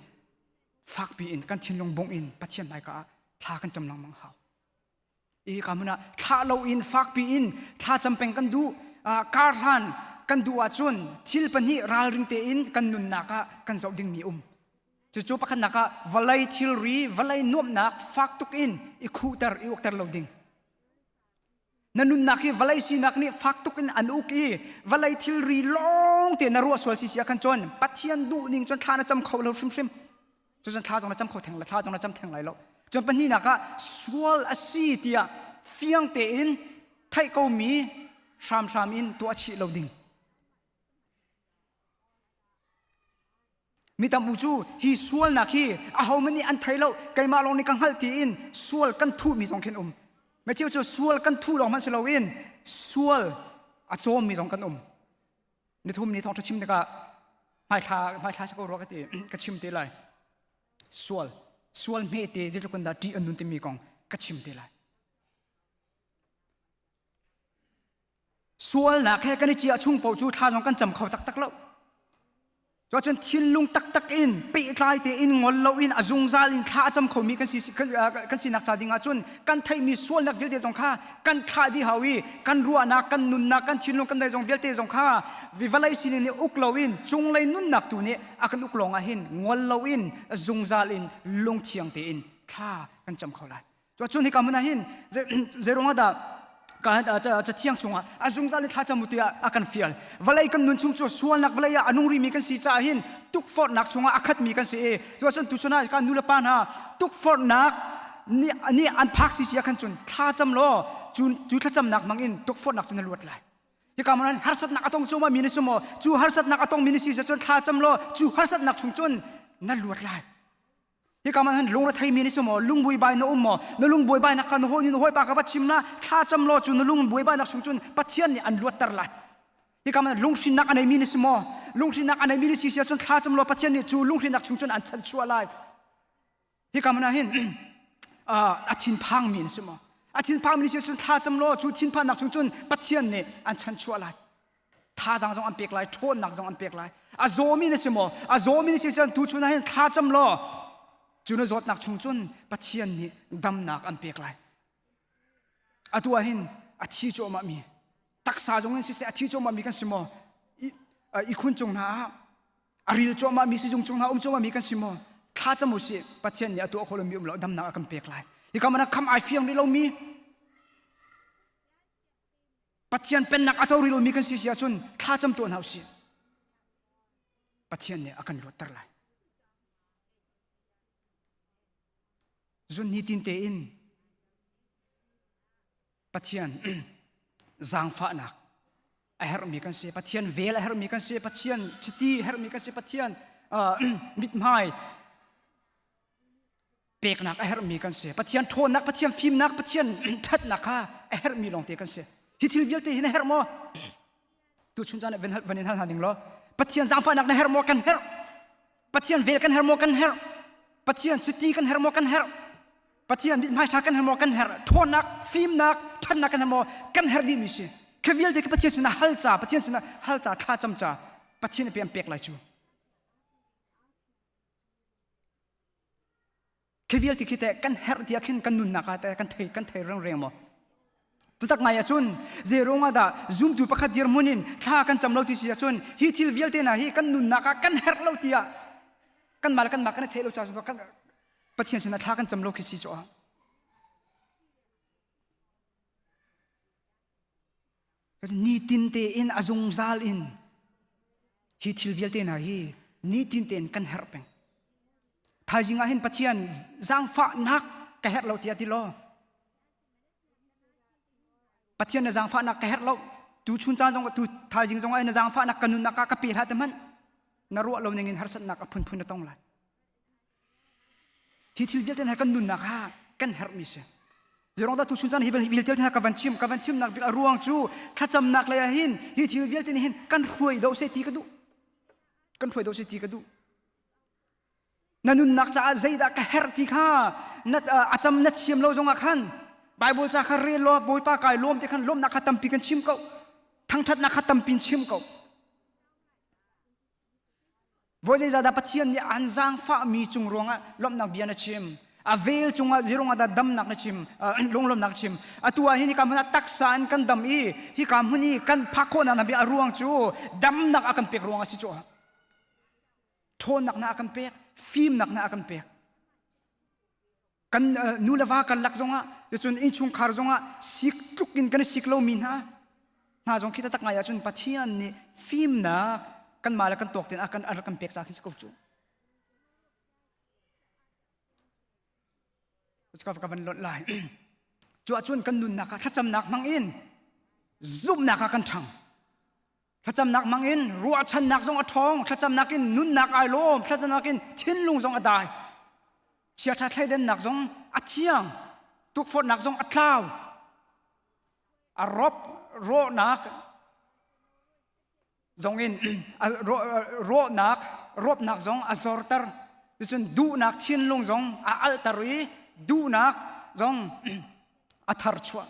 ฟักปีนกันทิ้งลุงบงอินปัจเจียนไปก็ท่ากันจำลังมังเขาคำนั้นท่าเราอินฟักปีนท่าจำเป็นกันดูการหัน กันดูอาจุนทิลปนิราลริงเตอินกันนุนนักกันเจ้าดิ่งมีจู่ๆปะขันนักวลัยทิลรีวลัยนวมนักฟักตุกอินอีคูเตอร์อีอุกเตอร์เราดิ่งนันนุนนักวลัยสีนักนี่ฟักตุกอินอันอุกีวลัยทิลรีลงเตนรัวสวลสิเสียกันจนปัจเจียนดูนิ่งจนทานะจำเขาเราชิมจนทาจงนะจำเขาแทงละทาจงนะจำแทงไหลเราจนปนินักสวลอสีเตียเฟียงเตอินไทยเขามีชามอินตัวชีเราดิ่งมีตามอุจูฮีสวลนักฮีอาหามันนี่อันไทยเราไกมาลงในกังหัลตีอินสวลกันทูมีสองเข็นไม่เชื่อจะสวลกันทูลองมันสลาวินสวลอาโจมมีสองกันในทุ่มนี้ท้องจะชิมแต่ก็ไม่ท้าชักรอกตีก็ชิมตีเลยสวลเมตตีจะทุกคนได้ดีอันนุนตีมีกองก็ชิมตีเลยสวลนักแค่กันในเจียชุ่งปูจูท่าสองกันจำเขาตักแล้วจนทิลลุงตักอินปีกลายเตอินงอลเราอินอาจุงซาลินข้าจำเขามีกันสินักจาดิงอาจุนกันไทยมีส่วนนักวิลเตจงข้ากันข้าดีฮาวีกันรัวนักกันนุนนักกันทิลลุงกันได้จงวิลเตจงข้าวิวัลไลสินนี่อุกเราอินจงเลยนุนนักตัวนี้อากันอุกลงอาหินงอลเราอินอาจุงซาลินลงเทียงเตอินข้ากันจำเขาเลยจนที่กำมันอาหินเจรงอาดาการจะเที่ยงชงอาจุงซาลินท่าจมุติอากันฟิลวลัยกันนุนชงส่วนนักวลัยอนุรีมีกันสีจ่าหินทุกฟอร์นักชงอาคัดมีกันสีจนตุชนะการนุลปานาทุกฟอร์นักนี่อันพักสีเสียกันจนท่าจำล้อจูท่าจำนักมังอินทุกฟอร์นักจนลวดไหลที่กำมันฮาร์สัตนักต้องจูมามินิสโมจูฮาร์สัตนักต้องมินิสีจนท่าจำล้อจูฮาร์สัตนักชงจนนั่นลวดไหลที่กำมันลุงรัฐไทยมินิสโมลุงบุยใบนอุมโมนลุงบุยใบนักกันโหนี่โหยปากกับชิมนะท่าจำล้อจูนลุงบุยใบนักชงจนปัจเจียนนี่อันลวดตร์ไหลที่กำมันลุงชินักอันไหนมินิสโมลุงชินักอันไหนมินิสีจนท่าจำล้อปัจเจียนนี่จูลุงชินักชงจนอันชันชัวไหลที่กำมันเห็นอาทินพังมินิสโมอาทินพังมินิสีจนท่าจำล้อจูทินพังนักชงจนปัจเจียนนี่อันชันชัวไหลท่าจังจงอันเปียกไหลโทษนักจงอันเปียกไหลอาโซมินิสโมอาโซมินิสีจนตูชุนเห็นท่าจำล้อจุนจดนักชงจนปัจเจียนนี้ดำนักอันเปียกไหลอาตัวเห็นอาทิโจมามีตักษาจงเห็นสิเสอาทิโจมามีกันสิโมอีคุณจงนาอาริลโจมามีสิจงนาโจมามีกันสิโมข้าจะมุสิปัจเจียนนี้ตัวคนมีเราดำนักอันเปียกไหลที่คำนั้นคำไอเฟียงที่เรามีปัจเจียนเป็นนักอาจารย์เรามีกันสิเสียจนข้าจำตัวหนาวสิปัจเจียนนี้อาการลดตร์ไหลจนนิตินเตอินปัจเจียนจางฟ้านักไอเฮรมีกันเสียปัจเจียนเวลไอเฮรมีกันเสียปัจเจียนชิตีเฮรมีกันเสียปัจเจียนมิดไม้เปกนักไอเฮรมีกันเสียปัจเจียนโทนนักปัจเจียนฟิล์มนักปัจเจียนทัดนักค่ะไอเฮรมีลงเตกันเสียฮิติลเวลเตหินเฮรโมตัวชุนจานวันนี้ท่านหาดิ่งล้อปัจเจียนจางฟ้านักในเฮรโมกันเฮรปัจเจียนเวลกันเฮรโมกันเฮรปัจเจียนชิตีกันเฮรโมกันเฮรปัจเจียนมิดไม้ชากันเฮรโมกันเฮรโทนนักฟิล์มนักทัดนักกันเฮรโมกันเฮรดีมิสิแค่เวลเด็กปัจเจียนสินะฮัลจ่าปัจเจียนสินะฮัลจ่าท่าจำจ่าปัจเจียนเปลี่ยนเปียกไหลจูแค่เวลที่คิดแต่กันเฮรที่อากินกันนุนนักแต่กันเทเรื่องมั้งตุตักไงจุนเจรงอาดาซุ่มดูประคัดเดียร์มุนินท่ากันจำเราที่เสียจุนฮิทิลเวลเตนะฮิกันนุนนักกันเฮรเราที่อะกันมากันเทเราจ่าจุนกันปัจเจียนสินะท่ากันจำเราคิดสิจ้านี่ตินเตอินอาจงซาลอินฮิทิลเวลเตนะฮีนี่ตินเตนกันเฮรเป็งถ้าจริงอาเห็นปัจเจียนจางฟ้านักกะเฮรเราที่อะที่ล้อปัจเจียนจางฟ้านักกะเฮรเราตูชุนจางจงตูถ้าจริงจงไอ้จางฟ้านักกันนุนนักกะปีหัดมันนรัวเราเนี่ยเงินหาสัตนักพุ่นต้องเลยฮิทิลเวลเตนะกันนุนนักฮะกันเฮรมิเสเจรองตาตุชุนจันฮิเวลเตนะกับวันชิมนักบิอารุงจูถ้าจำนักเลยหินฮิทิลเวลเตนะหินกันรวยดาวเศรษฐีกันดูกันรวยดาวเศรษฐีกันดูนั่นนุนนักจะใจดักเฮรติข้านัดอาจำนัดชิมเราจงอาคันไบเบิลจะคาเรลบอยปากายล้มที่ขันล้มนักขัดตัมปีกันชิมเขาทั้งทัดนักขัดตัมปีชิมเขาวันนี้จะได้ปัจเจียนเนี่ยอันจางฟ้ามีจุงรวงล้มนักเบียนชิม a vel chunga zirong ada dam nak na chim longlom nak chim atua hi ni kam na taksan kan dam I hi kam huni kan phakho na na bi aruang chu dam nak akan pek ruang asi chu thon nak na akan pek film nak na akan pek kan nulawa kan lak zonga chun in chung khar zonga sik tukin kan siklo min ha na zong kita tak ngaya chun pathian ni film na kan mala kan tok ten akan pek sa khis ko chu ska ka van lot lai chu chun kan nun na ka thacham nak mang in zum na ka kan thang thacham nak mang in ruwa chan nak zong athong thacham nak in nun nak ai lom thacham nak in thin lung zong adai chia tha thai den nak zong athiang tuk phot nak zong atlaw arop ro nak zong in ro nak rop nak zong azortar chun du nak thin lung zong a altari du nak zong athar chua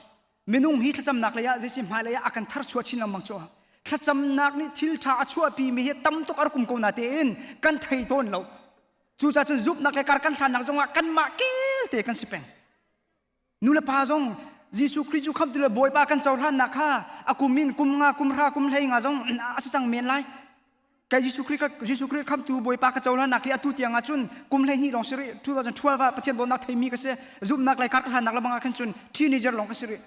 minung hi thacham nak leya jesim ha leya akan thar chua chin lamang chua thacham nak ni thil tha achua pi mi he tam tok ar kum ko na te in kan thei ton lo chu cha chun zup nak le kar kan san nak zonga kan ma kil te kan sipeng nula pa zong jisu christu kham tile boy pa kan chawran na kha akumin kumnga kumra kumlei nga zong asachang men lai kai jisu christ kham tu boy pa ka chawran na khi atu tianga chun kumlei hi long siri 2012 pathian don nak thei mi ka se zup nak lai kar kan nak la banga khan chun teenager long ka siri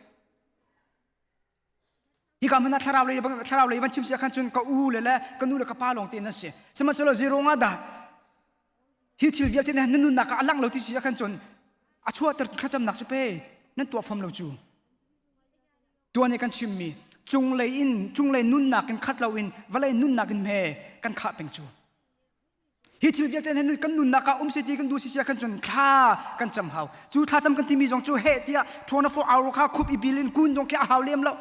hi ka mana tharau le ban chim se khan chun ka u le la ka nu le ka pa long te na se sama solo zero nga da hi thil vial te na nu na ka alang lo ti sia khan chun achua tar khacham nak chu pe nan tua pham lo chu tua ne kan chim mi chung le nun nak kan khat lo in walai nun nak in me kan kha peng chu hi thil vial te na kan nun na ka se ti kan du si sia kan chun kha kan cham hau chu tha cham kan ti mi jong chu he tia 24 hour kha khup I bilin kun jong kya haw lem lo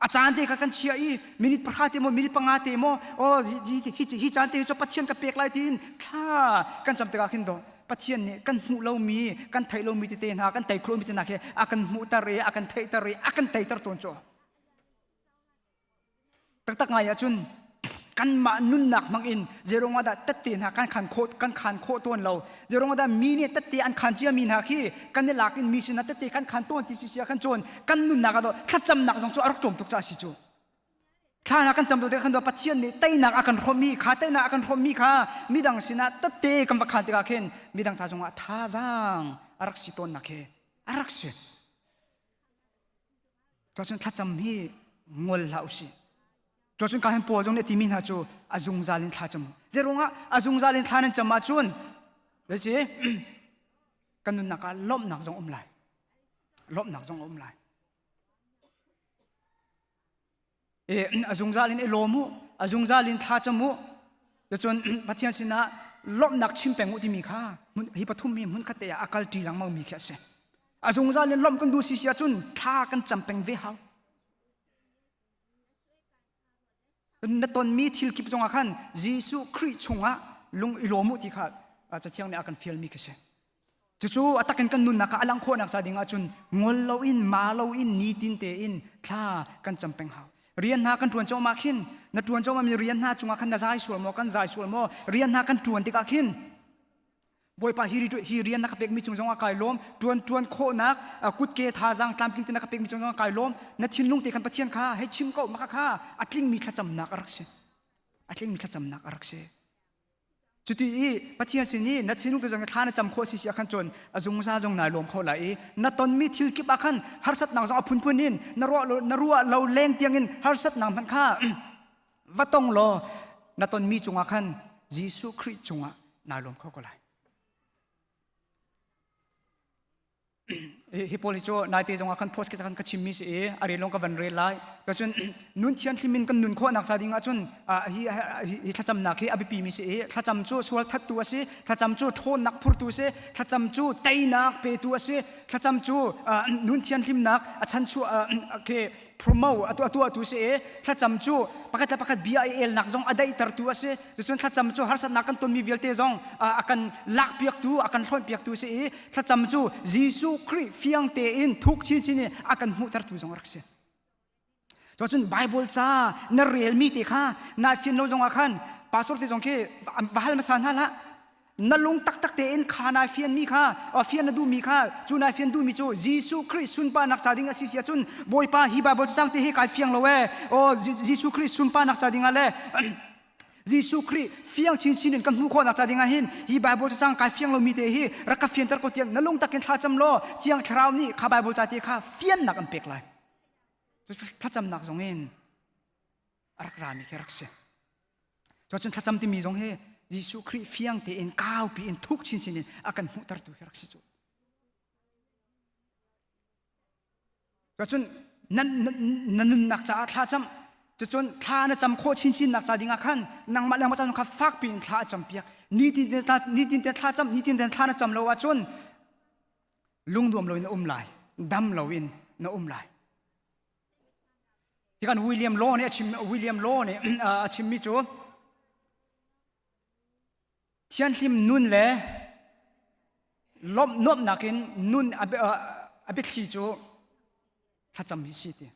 achante ka kan chia I minute prakhate mo minute pangate mo o hi chante cho pathian ka pek lai tin kha kan cham te ka khin do pathian ne kan hu lo mi kan thai lo mi te na kan tai khlo mi te na ke akan hu ta re akan thai ta re akan tai tar ton cho tak ngai chun kan ma nun nak mang in zeronga da tatte na kan khan kho ton lo zeronga da mi ne tatte an khan chia mi na ki kan ne lak in mi sin na tatte kan khan ton ti sia kan chon kan nun nak do khacham nak jong chu arok tom tuk cha si chu thana kan cham do te khan do pathian ne tai nak akan khomi kha tai nak akan khomi kha midang sina tatte kam va khan te ka khen midang cha jong a tha jang arak si ton na ke arak se to chun khacham hi ngol la usi cho chun ka hem po jong ne timin ha chu azung zalin tha cham zeronga azung zalin thanan chama chun le chi kanun naka lom nak jong lai e azung zalin elomu azung zalin tha chamu le chun pathian sina lom nak chim peng u ti mi kha hi pathum mi mun khate akal ti lang mau mi kha se azung zalin lom kan du si sia chun tha kan cham peng ve hau na ton mi thil kip chonga khan jisu christ chunga lung ilomu ti kha cha chiang ne akan feel mi kase chu atakan kan nun na ka alang kho nak sa dinga chun ngol lo in ma lo in ni tin te in tha kan champeng ha rian na kan tuan chaw ma khin na tuan chaw ma mi rian na chunga khan na zai sul mo kan zai sul mo rian na kan tuan ti ka khin boy pa hi rian na ka pek mi chung zonga kai lom tuan kho nak kut ke tha jang tlam ting na ka pek mi chung zonga kai lom na thin lung te kan pathian kha he chim ko ma kha atling mi tha cham nak arak se chuti I pathian sini na thin lung te jong thana cham kho si sia khan chon azung sa jong na lom kho lai na ton mi thil ki pa khan har sat nang jong phun in na ruwa lo leng tiang in har sat nang man kha watong lo na ton mi chunga khan jisu christ chunga na lom kho ko lai hipolicho naite jonga khan post ke khan ka chimmi se are long ka van re lai ka chun nun thian thlimin kan nun kho nak sa dinga chun hi thacham nak hi abi pi mi se thacham chu sual that tu ase thacham chu thon nak phur tu se thacham chu tai nak pe tu ase thacham chu nun thian thlim nak achan chu ke promote atu se thacham chu pakat BIL nak jong adai tar tu ase chun thacham chu har sat nak kan ton mi velte jong akan lak piak tu akan thon piak tu se thacham chu jisu christ fiang te in thuk chi ni akan hu tar tu jong rakse cho chun bible cha na real mi te kha na fin lo jong akhan pastor te jong ke wahal ma san hala นลุงตักเตอินขานายเฟียนมีค่ะเฟียนนดูมีค่ะจูนายเฟียนดูมีจูยิสุคริสต์สุนปานักซาดิงอาศิเสียจุนบอยปาฮิบาบจังเตฮิกายเฟียงโลเวยิสุคริสต์สุนปานักซาดิงอาเลยิสุคริสต์เฟียงชินกันหูคนนักซาดิงอาหินฮิบาบจังกายเฟียงโลมีเตฮิรักเฟียนตระกเตียงนลุงตักเกินท่าจำโลเจียงคราวนี้ข้าบาบจังเตค่ะเฟียนนักอันเป็กไลท่าจำนักสงเงินรักรามีแค่รักเสียจนท่าจำที่มีสงเฮยิสุคริสต์เฟียงเตอินก้าวปีอินทุกชินอากันมุตรตุรักสิจูจนนั้นนักจ่าท่าจำจนท่านะจำโคชินนักจ่าดิ่งขันนังมาเลี้ยงมาจำขับฟักปีอินท่าจำเปียกนี่ตินเตท่าจำนี่ตินเตท่านะจำเราว่าจนลุงดวมเราอินไหลดำเราอินนะไหลที่กันวิลเลียมโลเนี่ยวิลเลียมโลเนี่ยชิมมิจูเทียนทิมนุ่นเล่ลบนบนักินนุ่นอเบชีจูถ้าจำมีสิทธิ์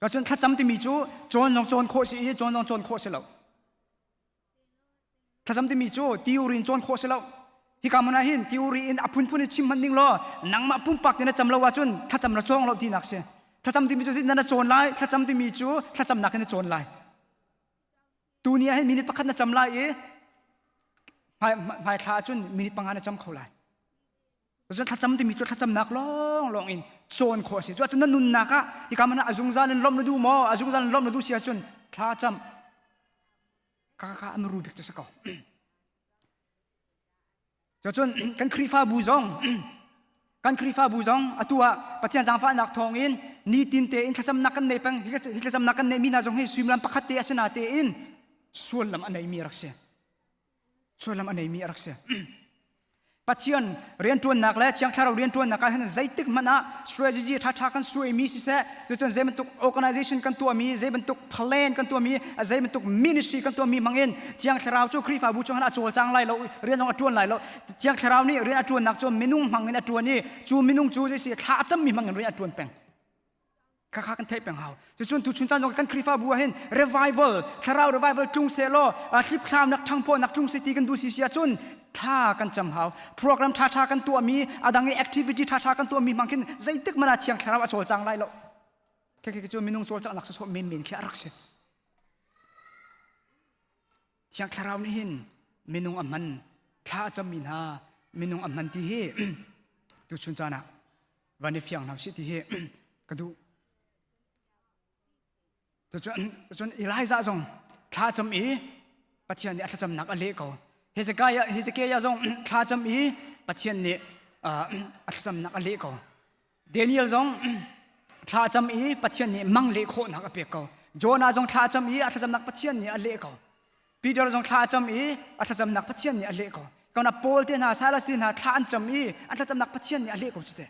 ก็จนถ้าจำที่มีจูโจนลองโจนโคสิโจนลองโจนโคสิแล้วถ้าจำที่มีจูติวรินโจนโคสิแล้วที่กำมันหินติวรินอภุนชิมมันนิ่งล้อนังมาปุ่มปักเนี่ยจำเราว่าจนถ้าจำเราจ้องเราดีนักเสียถ้าจำที่มีจูสินั่นโจนไล่ถ้าจำที่มีจูถ้าจำนักเนี่ยโจนไล่ตัวนี้ให้มินิตประคันจำไล่ภายท่าจนมินิปังงานจำเขาไล่จนถ้าจำที่มีจุดถ้าจำนักลองอินโจนโคสิจุดนั้นนุนนักที่กำมันอาจุงซาลล้มระดูมออาจุงซาลล้มระดูเสียจนถ้าจำข้าอเมรูบิกจะสักจนกันครีฟ้าบูซองกันครีฟ้าบูซองตัวปัจจัยจังฟ้านักทองอินนี่ตินเตอินถ้าจำนักกันในปังถ้าจำนักกันในมีนาจงให้สวิมลำปักขัดเตะสนาเตอินส่วนลำอันไหนมีรักเสียส่วนลำอันไหนมีรักเสียปัจจัยเรียนตัวนักและเชียงถ้าเราเรียนตัวนักกันใจตึกมันนะ strategy ท่ากันสวยมีสิเสจนใจมันตุก organization กันตัวมีใจมันตุก plan กันตัวมีใจมันตุก ministry กันตัวมีมังเงินเชียงถ้าเราจู่ครีฟ้าบูชงหันอจวลจังไรเราเรียนตรงอจวลไรเราเชียงถ้าเรานี่เรียนอจวลนักจนมินุ่งมังเงินอจวลนี่จู่มินุ่งจู่จะเสียท่าจำมีมังเงินเรียนอจวลแปงข้ากันเทปเป็นเขาจะชวนทุกชุนจันทร์กันครีฟ้าบัวเห็น revival ถ้าเรา revival จุงเซโลคลิปคลามนักทั้งพอนักจุงเซตีกันดูสิเสียจนท่ากันจำเขาโปรแกรมท่ากันตัวมีดังไง activity ท่ากันตัวมีมังคินใจตึกมันอาเชียงถ้าเราโจจังไรแล้วแค่จวนมินุ่งโจจังหลักสดมินแค่รักเสียเชียงถ้าเรานี่เห็นมินุ่งอัมมันท่าจำมินฮามินุ่งอัมมันที่เฮทุกชุนจันทร์วันนี้เฟียงน้ำสิที่เฮกันดูจนอีไลซาจงท่าจำอีปัจจัยนี้ท่าจำนักอะไรก็เฮสเกยจงท่าจำอีปัจจัยนี้ท่าจำนักอะไรก็เดนิเอลจงท่าจำอีปัจจัยนี้มังเล็กโคนักเปียกก็โจนาจงท่าจำอีท่าจำนักปัจจัยนี้อะไรก็ปีเดอร์จงท่าจำอีท่าจำนักปัจจัยนี้อะไรก็ก็นับโพลเทน่าซาลาซิน่าท่าจำอีท่าจำนักปัจจัยนี้อะไรก็จุดเด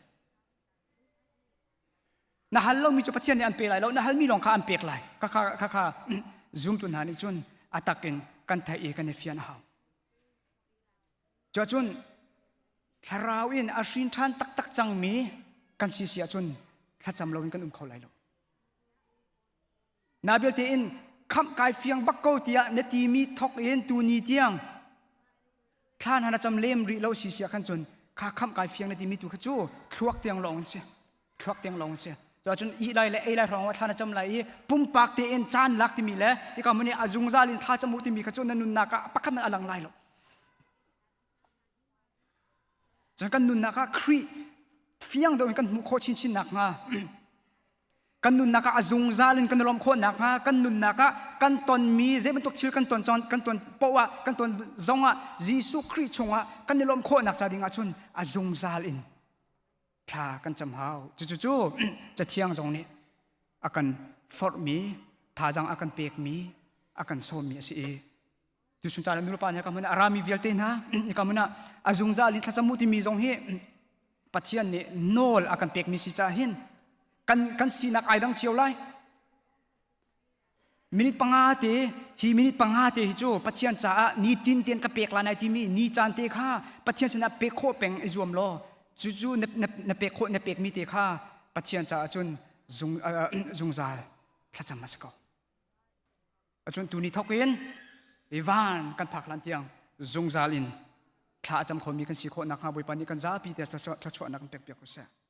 น่าฮัลโหลมีจุดปัจจัยนี้อันเปล่าแล้วน่าฮัลมีลองข้าอันเปล่าข้าซูมตุนหานิจุนอัตตะกินกันไทยกันเฟียนหาจุนถ้าเราอินอาชินทันตักจังมีกันเสียจุนถ้าจำเราอินกันเขาไหลแล้วนาเบลตีอินคำกายเฟียงบักเกาเตียเนตีมีทอกอินตูนีเตียงท่านหาจำเล่มรีเราเสียกันจนข้าคำกายเฟียงเนตีมีตัวขจูทวกเตียงลงเสียทวกเตียงลงเสียจนอีไลและเอไลรองว่าท่านจำไรปุ่มปากเตียนจานลักที่มีแล้วที่ก็มันเนี่ยอาจุงซาลินท่าจมูกที่มีขจรนันนุนนักปักมันอลังไลหรอกจนกันนุนนักครีเฟียงโดนกันมุขชินนักงากันนุนนักอาจุงซาลินกันลมโคนักงากันนุนนักกันตนมีเจ็บมันตกชื่อกันตนจอนกันตนปวะกันตนจงะยิสุคริชงะกันลมโคนักจะดิ่งอาจุนอาจุงซาลินท่ากันจำเขาจู่จะเที่ยงตรงนี้อากันฟอร์มีท่าจังอากันเปียกมีอากันโซมีสิดูสุนทรนุรปานเนี่ยก็มันอารามีเวลเตนะนี่ก็มันอาจุงซาลินท่าจมูกที่มีตรงนี้ปัจจัยนี้โนลอากันเปียกมีสิจ่าหินกันสีนักไอดังเชียวไลมินิปังอาเตฮีมินิปังอาเตฮิจูปัจจัยจ่านี่ตินเตียนกับเปียกลานายที่มีนี่จานเตค่าปัจจัยชนะเปียกโคเป็งอิจวมโลจู่ๆเปกโคเปกมีเตค่าปัจจัยจ่าจนจุงซาลถ้าจำมาสกอจนตัวนี้ทอกเวนอีวานกันผักลันเตียงจุงซาลิน ถ้าจำคนมีกันสีโคนักหาบุยปานี่กันจ้าปีแต่จะชดนักเป็กเปียกกุศล